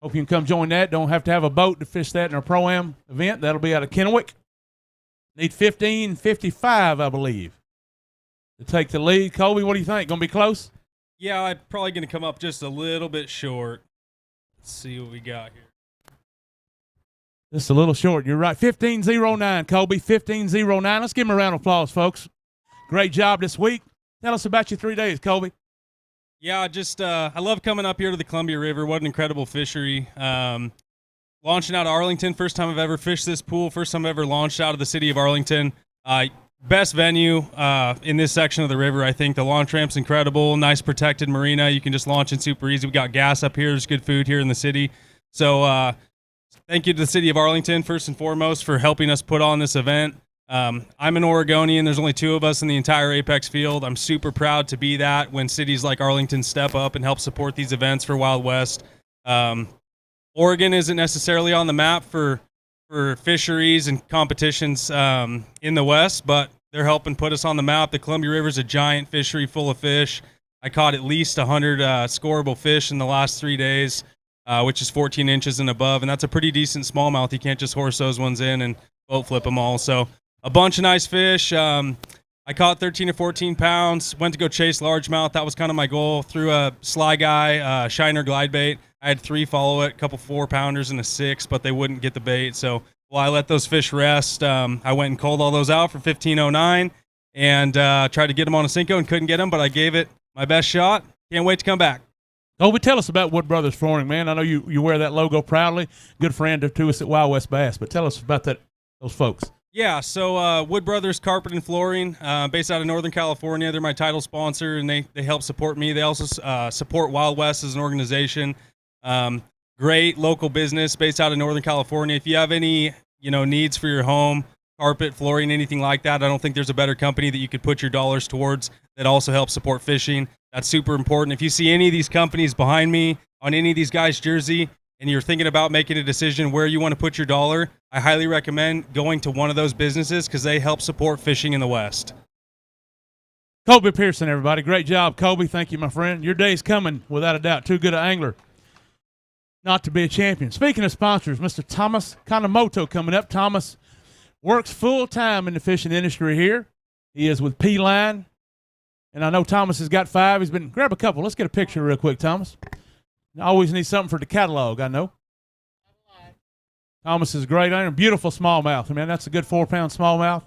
Hope you can come join that. Don't have to have a boat to fish that in our Pro-Am event. That'll be out of Kennewick. Need 15:55, I believe, to take the lead. Colby, what do you think? Going to be close? Yeah, I'm probably going to come up just a little bit short. Let's see what we got here. Just a little short. You're right. 15:09, Colby. 15:09. Let's give him a round of applause, folks. Great job this week. Tell us about your 3 days, Colby. Yeah, I love coming up here to the Columbia River. What an incredible fishery. Launching out of Arlington, first time I've ever fished this pool, first time I've ever launched out of the city of Arlington. Best venue in this section of the river, I think. The launch ramp's incredible, nice protected marina. You can just launch in super easy. We got gas up here. There's good food here in the city. So thank you to the city of Arlington, first and foremost, for helping us put on this event. I'm an Oregonian. There's only 2 of us in the entire Apex field. I'm super proud to be that when cities like Arlington step up and help support these events for Wild West. Oregon isn't necessarily on the map for fisheries and competitions in the West, but they're helping put us on the map. The Columbia River is a giant fishery full of fish. I caught at least 100 scoreable fish in the last 3 days, which is 14 inches and above, and that's a pretty decent smallmouth. You can't just horse those ones in and boat flip them all. So a bunch of nice fish. I caught 13 or 14 pounds, went to go chase largemouth. That was kind of my goal. Threw a Sly Guy, Shiner glide bait. I had 3 follow it, a couple 4-pounders and a 6, but they wouldn't get the bait. So while I let those fish rest, I went and called all those out for 15.09 and tried to get them on a Senko and couldn't get them, but I gave it my best shot. Can't wait to come back. Colby, tell us about Wood Brothers Flooring, man. I know you wear that logo proudly. Good friend to us at Wild West Bass, but tell us about those folks. Yeah, so Wood Brothers Carpet and Flooring, based out of Northern California. They're my title sponsor, and they help support me. They also support Wild West as an organization. Great local business based out of Northern California. If you have any needs for your home, carpet, flooring, anything like that, I don't think there's a better company that you could put your dollars towards that also helps support fishing. That's super important. If you see any of these companies behind me on any of these guys' jersey and you're thinking about making a decision where you want to put your dollar, I highly recommend going to one of those businesses because they help support fishing in the West. Colby Pearson, everybody. Great job, Colby. Thank you, my friend. Your day's coming, without a doubt. Too good an angler not to be a champion. Speaking of sponsors, Mr. Thomas Kanemoto coming up. Thomas works full-time in the fishing industry here. He is with P-Line. And I know Thomas has got 5. He's been – grab a couple. Let's get a picture real quick, Thomas. I always need something for the catalog, I know. Thomas is a great angler. Beautiful smallmouth. Man, that's a good 4-pound smallmouth.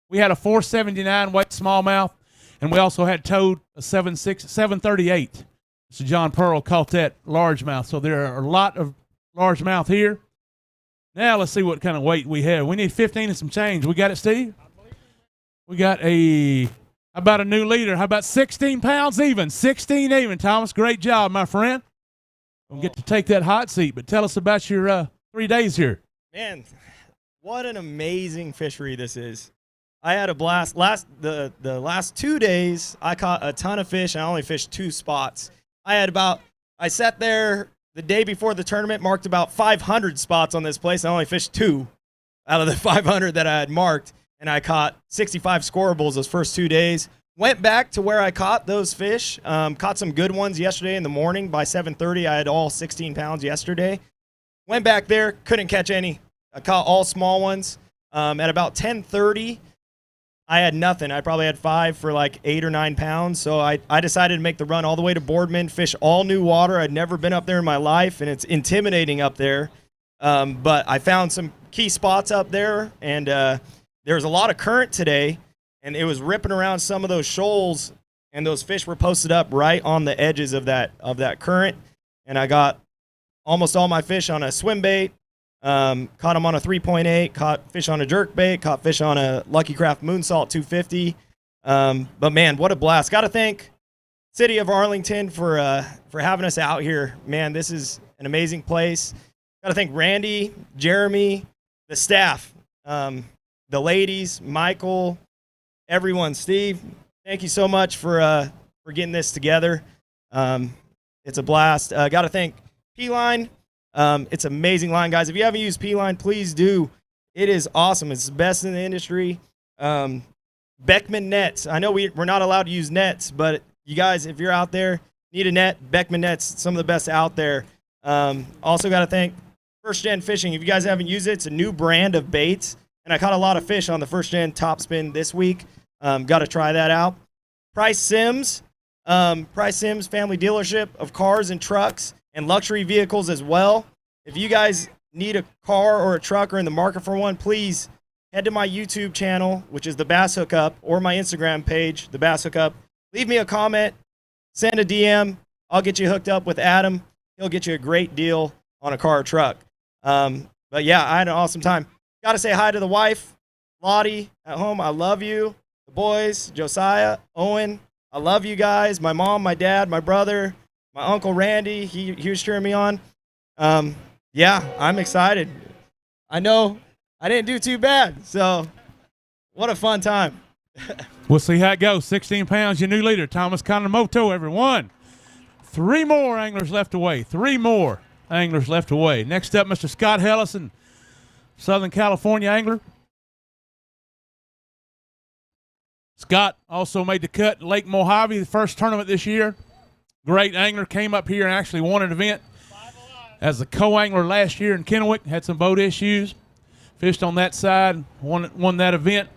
We had a 479 weight smallmouth, and we also had towed a 738. So John Pearl caught that largemouth. So there are a lot of largemouth here. Now let's see what kind of weight we have. We need 15 and some change. We got it, Steve? We got how about a new leader? How about 16 pounds even? 16 even, Thomas. Great job, my friend. We'll get to take that hot seat, but tell us about your 3 days here. Man, what an amazing fishery this is. I had a blast. The last 2 days, I caught a ton of fish, and I only fished 2 spots. I sat there the day before the tournament, marked about 500 spots on this place, and I only fished 2 out of the 500 that I had marked. And I caught 65 scorables those first 2 days. Went back to where I caught those fish. Caught some good ones yesterday in the morning. By 7:30, I had all 16 pounds yesterday. Went back there, couldn't catch any. I caught all small ones. At about 10:30, I had nothing. I probably had 5 for like 8 or 9 pounds. So I decided to make the run all the way to Boardman, fish all new water. I'd never been up there in my life, and it's intimidating up there. But I found some key spots up there, and there was a lot of current today, and it was ripping around some of those shoals, and those fish were posted up right on the edges of that current. And I got almost all my fish on a swim bait, caught them on a 3.8, caught fish on a jerk bait, caught fish on a Lucky Craft Moonsault 250. But man, what a blast! Got to thank City of Arlington for having us out here. Man, this is an amazing place. Got to thank Randy, Jeremy, the staff. The ladies, Michael, everyone, Steve, thank you so much for getting this together. It's a blast. Got to thank P-Line. It's an amazing line, guys. If you haven't used P-Line, please do. It is awesome. It's the best in the industry. Beckman nets. I know we're not allowed to use nets, but you guys, if you're out there, need a net, Beckman nets, some of the best out there. Also got to thank First Gen Fishing. If you guys haven't used it, it's a new brand of baits. And I caught a lot of fish on the First Gen Top Spin this week. Got to try that out. Price Sims family dealership of cars and trucks and luxury vehicles as well. If you guys need a car or a truck or in the market for one, please head to my YouTube channel, which is The Bass Hookup, or my Instagram page, The Bass Hookup. Leave me a comment, send a DM. I'll get you hooked up with Adam. He'll get you a great deal on a car or truck. But yeah, I had an awesome time. Got to say hi to the wife, Lottie, at home. I love you. The boys, Josiah, Owen, I love you guys. My mom, my dad, my brother, my uncle Randy, he was cheering me on. Yeah, I'm excited. I know I didn't do too bad, so what a fun time. We'll see how it goes. 16 pounds, your new leader, Thomas Kanemoto, everyone. 3 more anglers left away. 3 more anglers left away. Next up, Mr. Scott Hellison, Southern California angler. Scott also made the cut in Lake Mojave, the first tournament this year. Great angler, came up here and actually won an event as a co-angler last year in Kennewick. Had some boat issues. Fished on that side, won that event.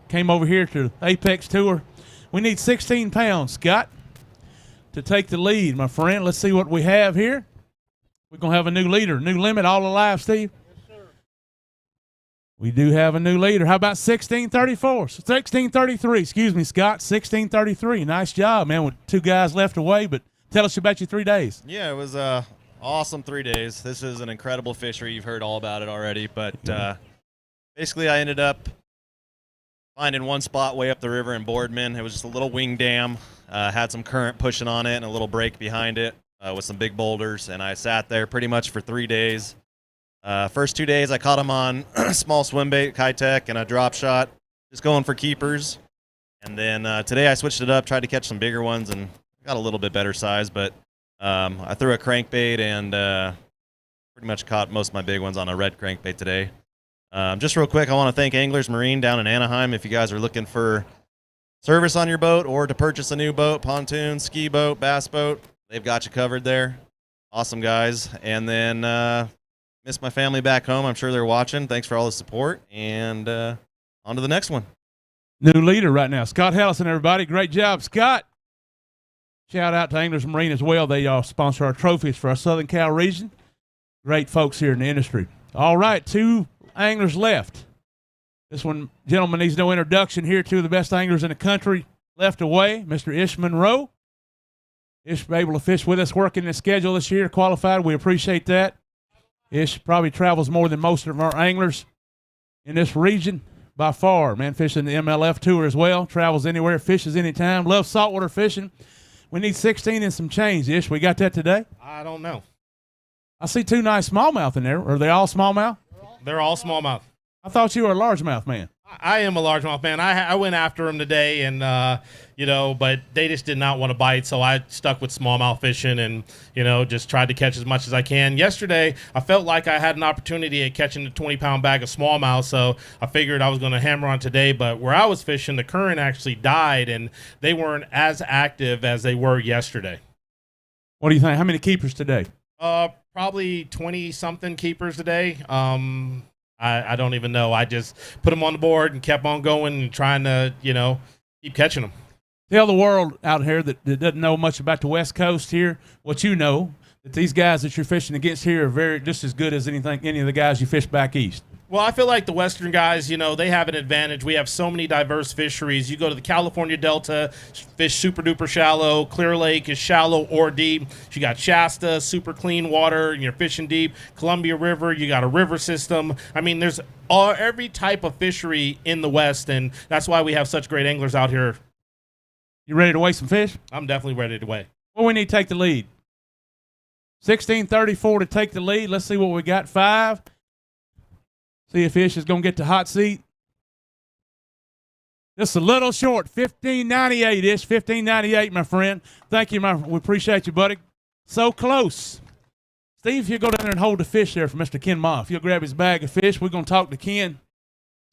came over here to Apex Tour. We need 16 pounds, Scott, to take the lead, my friend. Let's see what we have here. We're going to have a new leader. New limit, all alive, Steve? Yes, sir. We do have a new leader. How about 1634? 1633, excuse me, Scott. 1633. Nice job, man, with 2 guys left away. But tell us about your 3 days. Yeah, it was awesome 3 days. This is an incredible fishery. You've heard all about it already. But basically, I ended up finding one spot way up the river in Boardman. It was just a little wing dam. Had some current pushing on it and a little break behind it with some big boulders. And I sat there pretty much for 3 days. First 2 days, I caught them on small swim bait, Kitech, and a drop shot, just going for keepers. And then today I switched it up, tried to catch some bigger ones, and got a little bit better size. But I threw a crankbait and pretty much caught most of my big ones on a red crankbait today. Just real quick, I want to thank Anglers Marine down in Anaheim. If you guys are looking for service on your boat or to purchase a new boat, pontoon, ski boat, bass boat, they've got you covered there. Awesome guys. And then miss my family back home. I'm sure they're watching. Thanks for all the support. And on to the next one. New leader right now, Scott Hellison, everybody. Great job, Scott. Shout out to Anglers Marine as well. They sponsor our trophies for our Southern Cal region. Great folks here in the industry. All right, 2 anglers left. This one, gentleman, needs no introduction here. 2 of the best anglers in the country left away. Mr. Ish Monroe. Ish able to fish with us, working the schedule this year, qualified. We appreciate that. Ish probably travels more than most of our anglers in this region by far. Man, fishing the MLF tour as well. Travels anywhere, fishes anytime. Loves saltwater fishing. We need 16 and some change. Ish, we got that today? I don't know. I see 2 nice smallmouth in there. Are they all smallmouth? They're all smallmouth. I thought you were a largemouth man. I am a largemouth man. I went after them today, and but they just did not want to bite, so I stuck with smallmouth fishing, and just tried to catch as much as I can. Yesterday, I felt like I had an opportunity at catching a 20-pound bag of smallmouth, so I figured I was going to hammer on today. But where I was fishing, the current actually died, and they weren't as active as they were yesterday. What do you think? How many keepers today? Probably 20-something keepers today. I don't even know. I just put them on the board and kept on going and trying to, keep catching them. Tell the world out here that doesn't know much about the West Coast here what you know, that these guys that you're fishing against here are just as good as any of the guys you fish back east. Well, I feel like the Western guys, they have an advantage. We have so many diverse fisheries. You go to the California Delta, fish super duper shallow. Clear Lake is shallow or deep. You got Shasta, super clean water, and you're fishing deep. Columbia River, you got a river system. I mean, there's every type of fishery in the West, and that's why we have such great anglers out here. You ready to weigh some fish? I'm definitely ready to weigh. Well, we need to take the lead. 1634 to take the lead. Let's see what we got. 5. See if Ish is going to get the hot seat. Just a little short. 1598, Ish. 1598, my friend. Thank you, we appreciate you, buddy. So close. Steve, if you go down there and hold the fish there for Mr. Ken Moff, you'll grab his bag of fish. We're going to talk to Ken.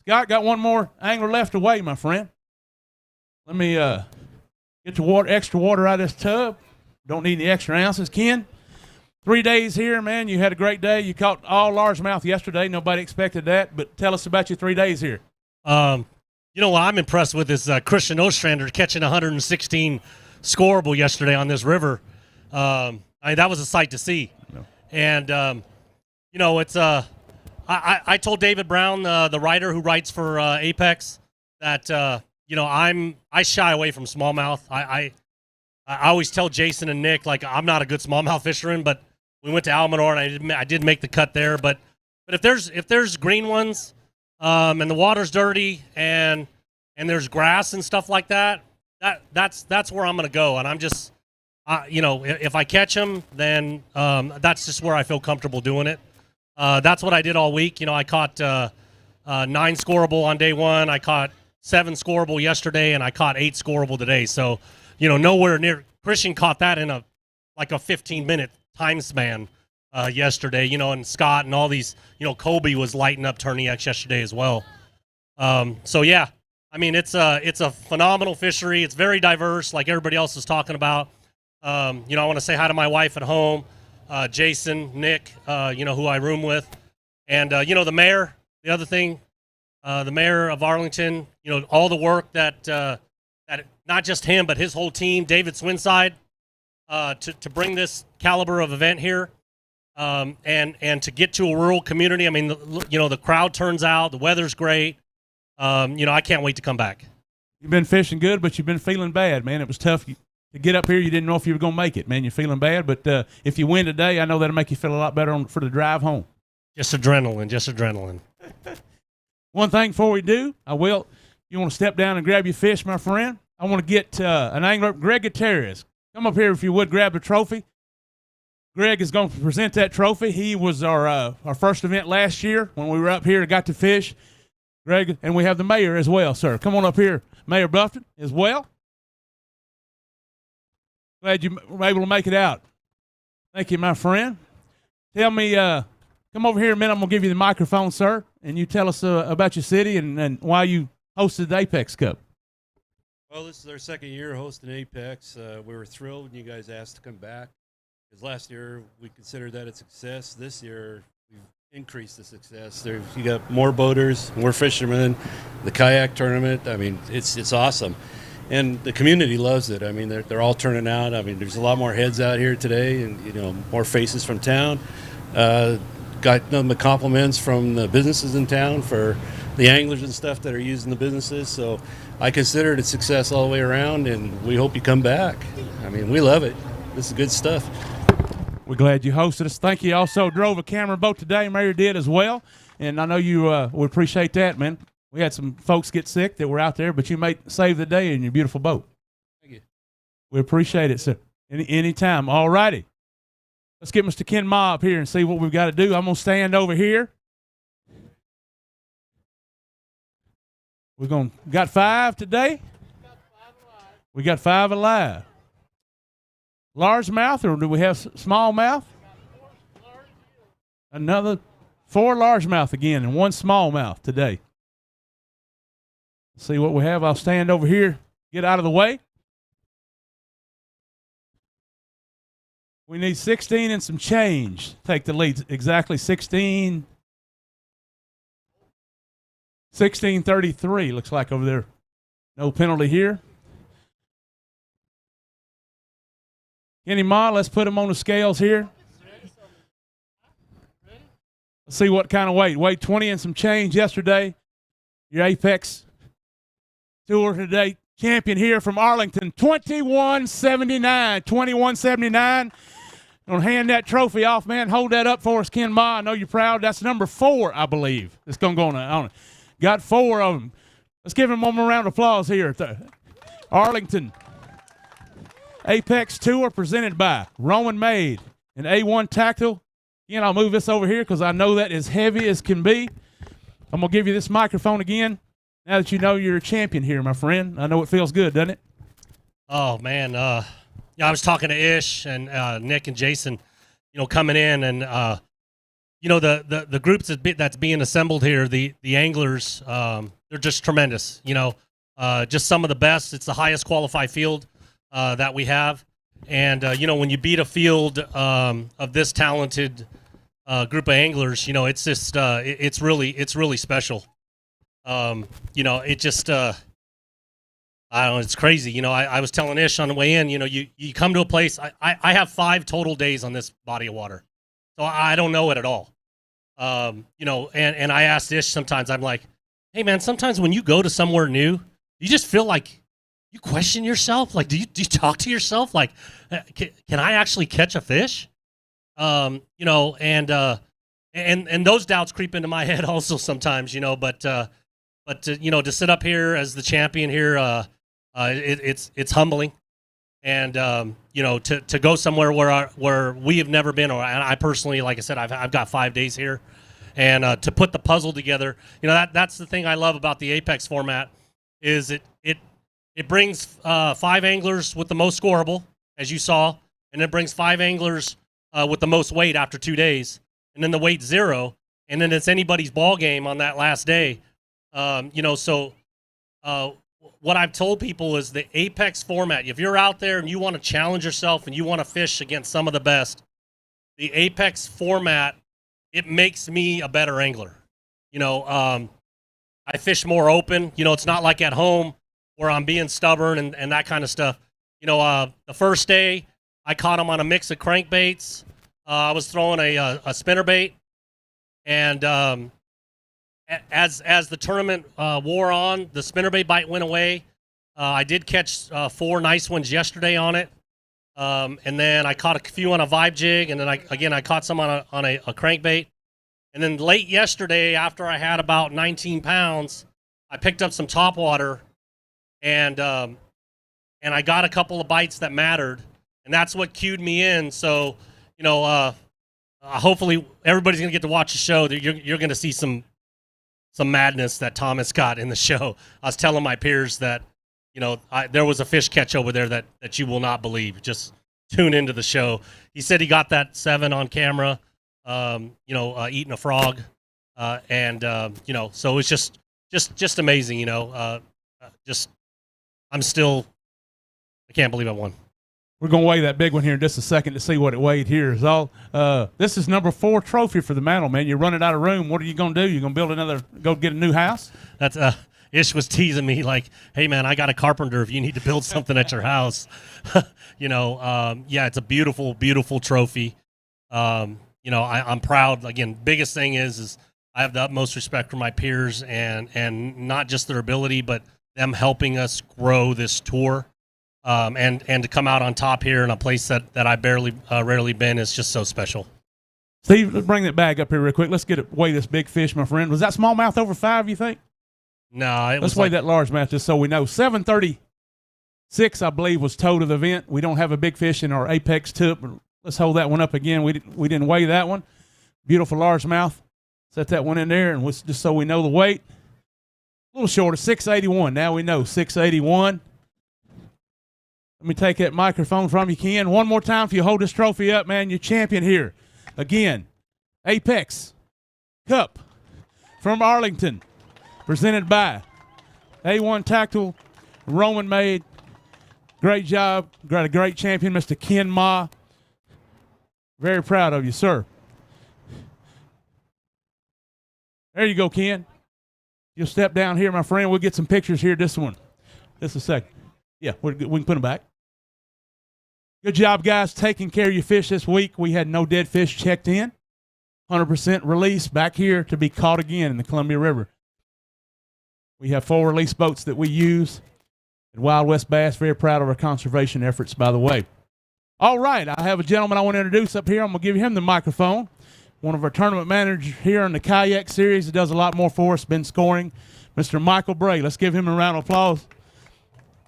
Scott, got one more angler left away, my friend. Let me get the extra water out of this tub. Don't need any extra ounces. Ken? 3 days here, man. You had a great day. You caught all largemouth yesterday. Nobody expected that. But tell us about your 3 days here. What I'm impressed with is Christian Ostrander catching 116 scoreable yesterday on this river. That was a sight to see. No. And, it's I told David Brown, the writer who writes for Apex, that, I shy away from smallmouth. I always tell Jason and Nick, I'm not a good smallmouth fisherman, but we went to Almanor and I did make the cut there. But if there's green ones, and the water's dirty and there's grass and stuff like that's where I'm gonna go. And I'm just, if I catch them, then that's just where I feel comfortable doing it. That's what I did all week. I caught 9 scoreable on day 1. I caught 7 scoreable yesterday, and I caught 8 scoreable today. So, nowhere near. Christian caught that in a 15-minute time span yesterday, and Scott and all these, Colby was lighting up Tourney X yesterday as well. So yeah, I mean, it's a phenomenal fishery. It's very diverse, like everybody else is talking about. I want to say hi to my wife at home, Jason, Nick, who I room with, and the mayor. The other thing, the mayor of Arlington, all the work that not just him, but his whole team, David Swinside, to bring this caliber of event here, and to get to a rural community. I mean, the crowd turns out, the weather's great. I can't wait to come back. You've been fishing good, but you've been feeling bad, man. It was tough to get up here. You didn't know if you were going to make it, man. You're feeling bad, but if you win today, I know that'll make you feel a lot better for the drive home. Just adrenaline. One thing before we do, you want to step down and grab your fish, my friend? I want to get an angler, Greg Gutierrez. Come up here if you would, grab the trophy. Greg is going to present that trophy. He was our first event last year when we were up here and got to fish. Greg, and we have the mayor as well, sir. Come on up here, Mayor Buffton, as well. Glad you were able to make it out. Thank you, my friend. Tell me, come over here a minute. I'm going to give you the microphone, sir, and you tell us about your city and why you hosted the Apex Cup. Well, this is our second year hosting Apex. We were thrilled when you guys asked to come back, because last year we considered that a success. This year we've increased the success. You got more boaters, more fishermen, the kayak tournament. I mean, it's awesome, and the community loves it. I mean, they're all turning out. I mean, there's a lot more heads out here today, and more faces from town. Got nothing but compliments from the businesses in town for the anglers and stuff that are using the businesses. So I consider it a success all the way around, and we hope you come back. I mean, we love it. This is good stuff. We're glad you hosted us. Thank you. Also drove a camera boat today. Mayor did as well. And I know you would appreciate that, man. We had some folks get sick that were out there, but you may save the day in your beautiful boat. Thank you. We appreciate it, sir. Anytime. All righty. Let's get Mr. Ken Ma up here and see what we've got to do. I'm going to stand over here. Got 5 today? We got 5 alive. Largemouth, or do we have smallmouth? Another 4 largemouth again and 1 smallmouth today. Let's see what we have. I'll stand over here, get out of the way. We need 16 and some change. Take the lead. Exactly 1633 looks like over there. No penalty here. Kenny Ma, let's put him on the scales here. Let's see what kind of weight. Weighed 20 and some change yesterday. Your Apex Tour today champion here from Arlington, 2179. 2179. Gonna hand that trophy off, man. Hold that up for us, Ken Ma. I know you're proud. That's number 4, I believe. It's gonna go on it. Got 4 of them. Let's give him one more round of applause here. Arlington Apex Tour presented by Roman Made and A1 Tactile. Again, I'll move this over here because I know that is heavy as can be. I'm going to give you this microphone again now that you know you're a champion here, my friend. I know it feels good, doesn't it? Oh, man. Yeah, I was talking to Ish and Nick and Jason, coming in, and, the groups that's being assembled here, the anglers, they're just tremendous, just some of the best. It's the highest qualified field that we have. And, when you beat a field of this talented group of anglers, it's just, it's really special. It just, I don't know, it's crazy. I was telling Ish on the way in, you come to a place, I have 5 total days on this body of water. So I don't know it at all. And I asked Ish sometimes, I'm like, hey man, sometimes when you go to somewhere new, you just feel like you question yourself. Like, do you talk to yourself? Like, can I actually catch a fish? And those doubts creep into my head also sometimes, but to sit up here as the champion here, it's humbling. And, to go somewhere where we have never been, and I personally, like I said, I've got 5 days here, and to put the puzzle together, that's the thing I love about the Apex format is it brings 5 anglers with the most scoreable, as you saw, and it brings 5 anglers with the most weight after 2 days, and then the weight 0, and then it's anybody's ball game on that last day. What I've told people is the Apex format, if you're out there and you want to challenge yourself and you want to fish against some of the best, the Apex format, it makes me a better angler. I fish more open. You know, it's not like at home where I'm being stubborn and that kind of stuff. You know, the first day I caught them on a mix of crankbaits. I was throwing a spinnerbait, and as the tournament wore on, the spinnerbait bite went away. I did catch 4 nice ones yesterday on it, and then I caught a few on a vibe jig, and then I caught some on a crankbait. And then late yesterday, after I had about 19 pounds, I picked up some topwater, and I got a couple of bites that mattered, and that's what cued me in. So, you know, hopefully everybody's gonna get to watch the show. You're gonna see some madness that Thomas got in the show. I was telling my peers that, you know, there was a fish catch over there that you will not believe. Just tune into the show. He said he got that 7 on camera. You know, eating a frog, and you know, so it's just amazing. You know, I can't believe I won. We're gonna weigh that big one here in just a second to see what it weighed here. Is all. This is number 4 trophy for the mantle, man. You're running out of room. What are you gonna do? You gonna go get a new house? That's Ish was teasing me like, "Hey man, I got a carpenter. If you need to build something at your house, you know, yeah, it's a beautiful, beautiful trophy." You know, I'm proud. Again, biggest thing is I have the utmost respect for my peers and not just their ability, but them helping us grow this tour, and to come out on top here in a place that I rarely been is just so special. Steve, let's bring that bag up here real quick. Let's weigh this big fish, my friend. Was that smallmouth over 5? You think? No, let's weigh that largemouth just so we know. 736, I believe, was towed of the event. We don't have a big fish in our apex tip. Let's hold that one up again. We didn't weigh that one. Beautiful largemouth. Set that one in there, and just so we know the weight. A little shorter, 681. Now we know, 681. Let me take that microphone from you, Ken. One more time, if you hold this trophy up, man, you're champion here. Again, Apex Cup from Arlington, presented by A1 Tactical, Roman made. Great job. Got a great champion, Mr. Ken Ma. Very proud of you, sir. There you go, Ken. You'll step down here, my friend. We'll get some pictures here. Just a second. Yeah, we can put them back. Good job, guys, taking care of your fish this week. We had no dead fish checked in. 100% release back here to be caught again in the Columbia River. We have 4 release boats that we use at Wild West Bass. Very proud of our conservation efforts, by the way. All right, I have a gentleman I want to introduce up here. I'm going to give him the microphone. One of our tournament managers here in the kayak series that does a lot more for us, been scoring, Mr. Michael Bray. Let's give him a round of applause.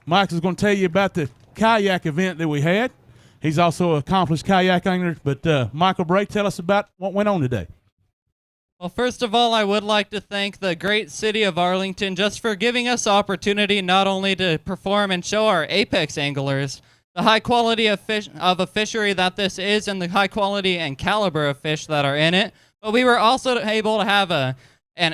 Mike is going to tell you about the kayak event that we had. He's also an accomplished kayak angler. But Michael Bray, tell us about what went on today. Well, first of all, I would like to thank the great city of Arlington just for giving us the opportunity not only to perform and show our apex anglers the high quality of a fishery that this is and the high quality and caliber of fish that are in it, but we were also able to have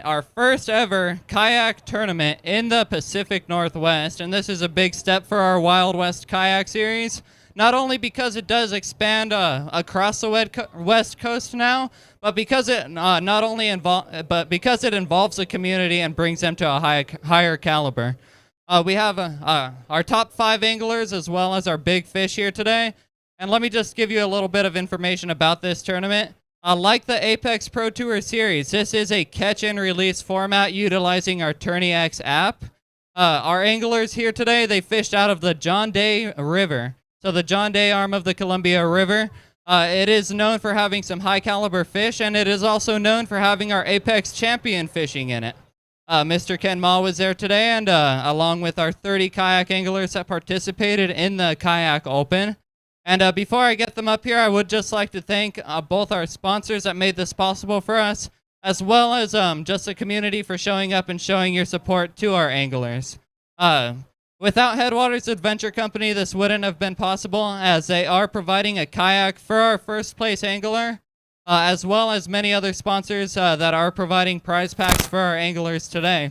our first ever kayak tournament in the Pacific Northwest, and this is a big step for our Wild West kayak series, not only because it does expand across the West Coast now, but because it because it involves the community and brings them to a higher caliber. We have our top 5 anglers as well as our big fish here today. And let me just give you a little bit of information about this tournament. Like the Apex Pro Tour series, this is a catch and release format utilizing our Tourney X app. Our anglers here today, they fished out of the John Day River. So the John Day arm of the Columbia River. It is known for having some high caliber fish, and it is also known for having our Apex champion fishing in it. Mr. Ken Ma was there today, and along with our 30 kayak anglers that participated in the Kayak Open. And before I get them up here, I would just like to thank both our sponsors that made this possible for us, as well as just the community for showing up and showing your support to our anglers. Without Headwaters Adventure Company, this wouldn't have been possible, as they are providing a kayak for our first place angler, as well as many other sponsors that are providing prize packs for our anglers today.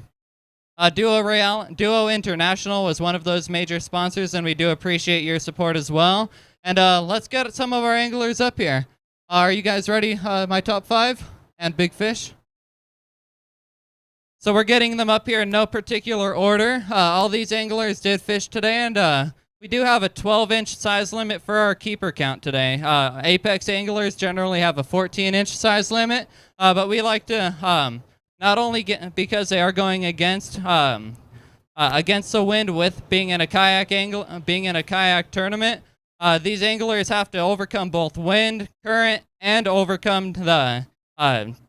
Duo International was one of those major sponsors, and we do appreciate your support as well. And let's get some of our anglers up here. Are you guys ready? My top 5 and big fish? So we're getting them up here in no particular order. All these anglers did fish today, and we do have a 12-inch size limit for our keeper count today. Apex anglers generally have a 14-inch size limit, but we like to not only get because they are going against the wind with being in a kayak tournament. These anglers have to overcome both wind, current, and overcome the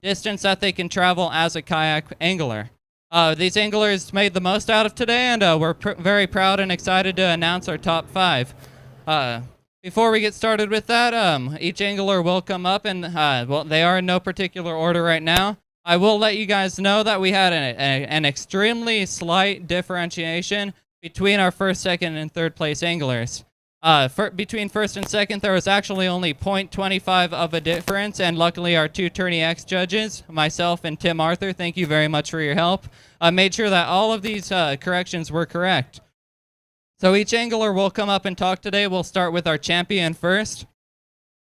distance that they can travel as a kayak angler. These anglers made the most out of today, and we're very proud and excited to announce our top 5. Before we get started with that, each angler will come up, and well, they are in no particular order right now. I will let you guys know that we had an extremely slight differentiation between our first, second, and third place anglers. Between first and second, there was actually only 0.25 of a difference, and luckily our 2 Tourney X judges, myself and Tim Arthur, thank you very much for your help, made sure that all of these corrections were correct. So each angler will come up and talk today. We'll start with our champion first.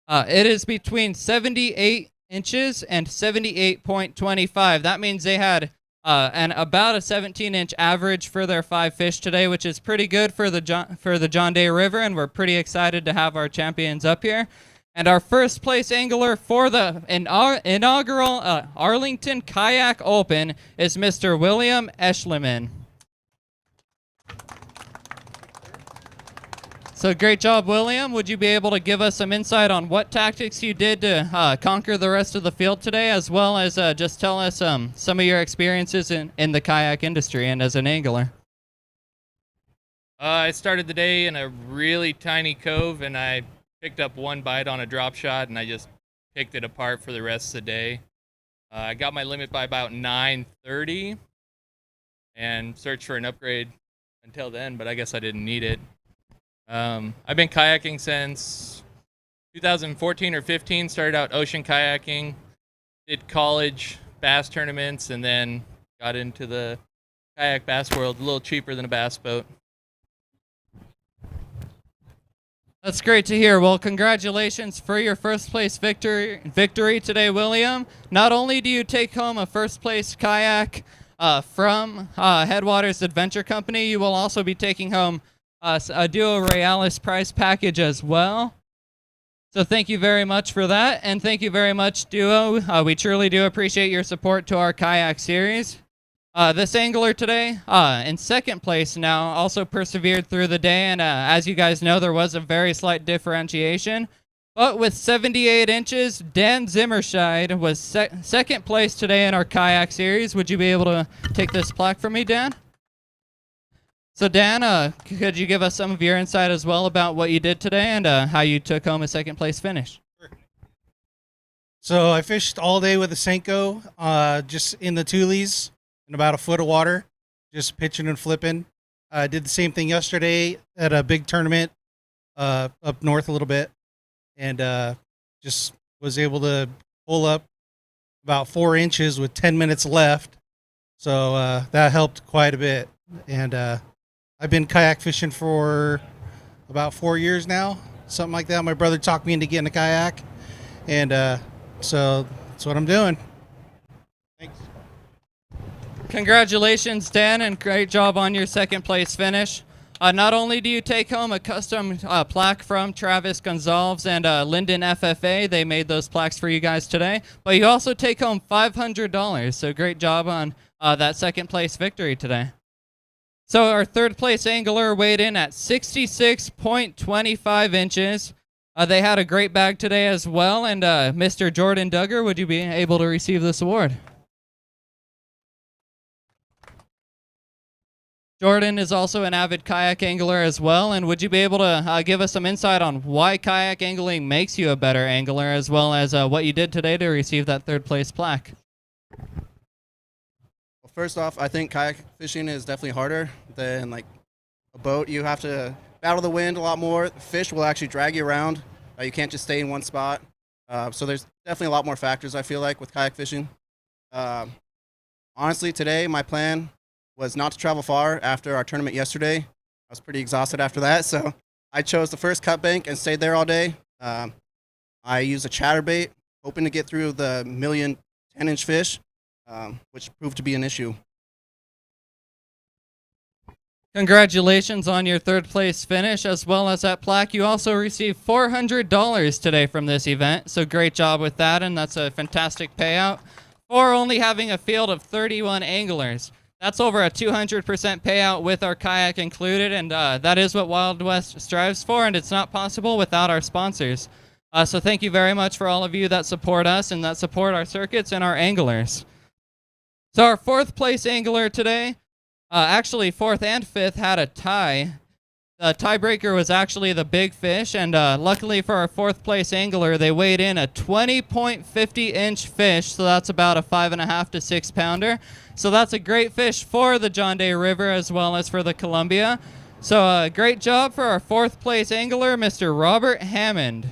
It is between 78 inches and 78.25. That means they had about a 17-inch average for their 5 fish today, which is pretty good for the John Day River, and we're pretty excited to have our champions up here. And our first place angler for the inaugural Arlington Kayak Open is Mr. William Eschliman. So great job, William. Would you be able to give us some insight on what tactics you did to conquer the rest of the field today, as well as just tell us some of your experiences in the kayak industry and as an angler? I started the day in a really tiny cove, and I picked up 1 bite on a drop shot, and I just picked it apart for the rest of the day. I got my limit by about 9:30 and searched for an upgrade until then, but I guess I didn't need it. I've been kayaking since 2014 or 15, started out ocean kayaking, did college bass tournaments, and then got into the kayak bass world, a little cheaper than a bass boat. That's great to hear. Well, congratulations for your first place victory today, William. Not only do you take home a first place kayak from Headwaters Adventure Company, you will also be taking home a Duo Realis prize package as well. So thank you very much for that, and thank you very much, Duo. We truly do appreciate your support to our kayak series. This angler today, in second place now, also persevered through the day, and as you guys know, there was a very slight differentiation. But with 78 inches, Dan Zimmerscheid was second place today in our kayak series. Would you be able to take this plaque from me, Dan? So Dan, could you give us some of your insight as well about what you did today and how you took home a second place finish? So I fished all day with a Senko, just in the Tules in about a foot of water, just pitching and flipping. I did the same thing yesterday at a big tournament up north a little bit, and just was able to pull up about 4 inches with 10 minutes left. So that helped quite a bit. And I've been kayak fishing for about 4 years now, something like that. My brother talked me into getting a kayak, and so that's what I'm doing. Thanks. Congratulations, Dan, and great job on your second place finish. Not only do you take home a custom plaque from Travis Gonzalez and Linden FFA, they made those plaques for you guys today, but you also take home $500. So great job on that second place victory today. So our third place angler weighed in at 66.25 inches. They had a great bag today as well, and Mr. Jordan Duggar, would you be able to receive this award? Jordan is also an avid kayak angler as well, and would you be able to give us some insight on why kayak angling makes you a better angler, as well as what you did today to receive that third place plaque? First off, I think kayak fishing is definitely harder than like a boat. You have to battle the wind a lot more. Fish will actually drag you around. You can't just stay in one spot. So there's definitely a lot more factors, I feel like, with kayak fishing. Honestly, today my plan was not to travel far after our tournament yesterday. I was pretty exhausted after that, so I chose the first cut bank and stayed there all day. I used a chatterbait, hoping to get through the million 10-inch fish. which proved to be an issue. Congratulations on your third place finish, as well as that plaque. You also received $400 today from this event, so great job with that, and that's a fantastic payout for only having a field of 31 anglers. That's over a 200% payout with our kayak included, and that is what Wild West strives for, and it's not possible without our sponsors. So thank you very much for all of you that support us and that support our circuits and our anglers. So our fourth place angler today, actually fourth and fifth, had a tie. The tiebreaker was actually the big fish, and luckily for our fourth place angler, they weighed in a 20.50-inch fish, so that's about a 5.5 to 6 pounder. So that's a great fish for the John Day River as well as for the Columbia. So great job for our fourth place angler, Mr. Robert Hammond.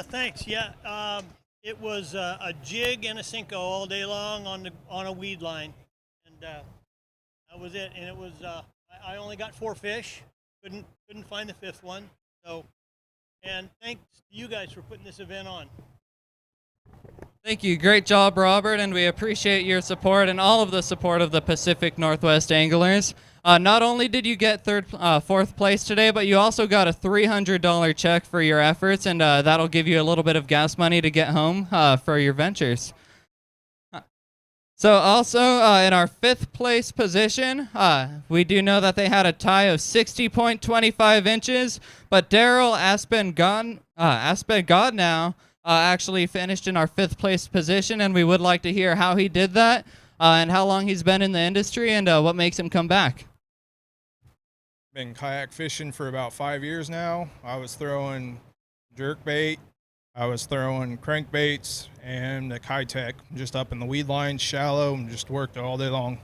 Thanks. Yeah, it was a jig and a Senko all day long on a weed line, and that was it. And it was I only got 4 fish. Couldn't find the 5th one. So, and thanks to you guys for putting this event on. Thank you. Great job, Robert, and we appreciate your support and all of the support of the Pacific Northwest Anglers. Not only did you get fourth place today, but you also got a $300 check for your efforts, and that'll give you a little bit of gas money to get home for your ventures. So also in our 5th place position, we do know that they had a tie of 60.25 inches, but Daryl Aspengodnow actually finished in our 5th place position, and we would like to hear how he did that and how long he's been in the industry and what makes him come back. Been kayak fishing for about 5 years now. I was throwing jerk bait, I was throwing crankbaits, and the Kitech just up in the weed line, shallow, and just worked all day long.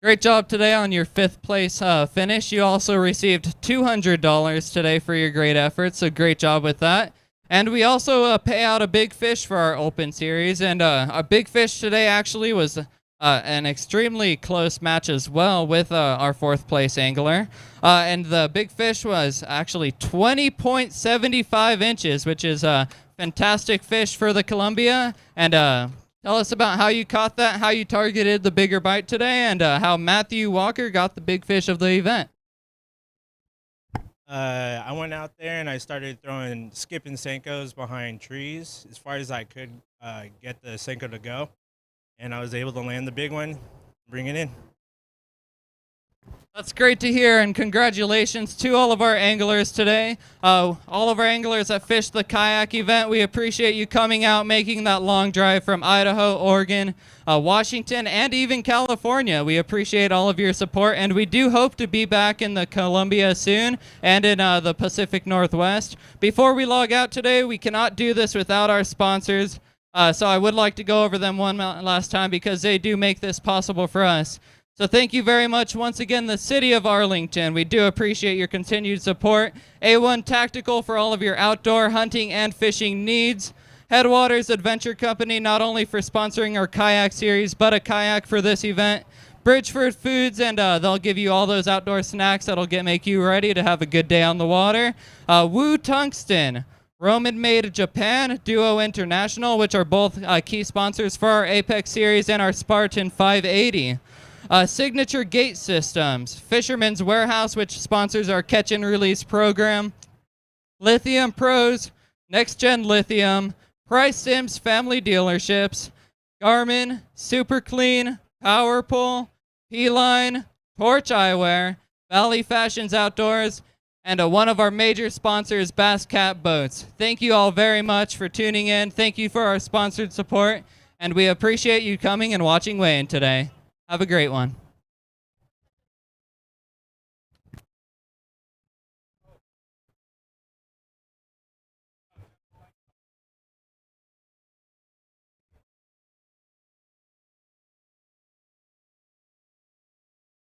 Great job today on your 5th place finish. You also received $200 today for your great efforts, so great job with that. And we also pay out a big fish for our open series, and a big fish today actually was an extremely close match as well with our 4th place angler. And the big fish was actually 20.75 inches, which is a fantastic fish for the Columbia. And tell us about how you caught that, how you targeted the bigger bite today, and how Matthew Walker got the big fish of the event. I went out there and I started throwing skipping Senkos behind trees as far as I could get the Senko to go. And I was able to land the big one, bring it in. That's great to hear, and congratulations to all of our anglers today. All of our anglers that fished the kayak event, we appreciate you coming out, making that long drive from Idaho, Oregon, Washington, and even California. We appreciate all of your support, and we do hope to be back in the Columbia soon and in the Pacific Northwest. Before we log out today, we cannot do this without our sponsors. So I would like to go over them one last time because they do make this possible for us. So thank you very much once again, the City of Arlington. We do appreciate your continued support. A1 Tactical for all of your outdoor hunting and fishing needs. Headwaters Adventure Company, not only for sponsoring our kayak series, but a kayak for this event. Bridgeford Foods, and they'll give you all those outdoor snacks that'll make you ready to have a good day on the water. Woo Tungsten. Roman Made Japan, Duo International, which are both key sponsors for our Apex series and our Spartan 580. Signature Gate Systems, Fisherman's Warehouse, which sponsors our catch and release program. Lithium Pros, Next Gen Lithium, Price Sims Family Dealerships, Garmin, Super Clean, Powerpull, P-Line, Torch Eyewear, Valley Fashions Outdoors, and one of our major sponsors, Bass Cat Boats. Thank you all very much for tuning in. Thank you for our sponsored support, and we appreciate you coming and watching Weigh In today. Have a great one.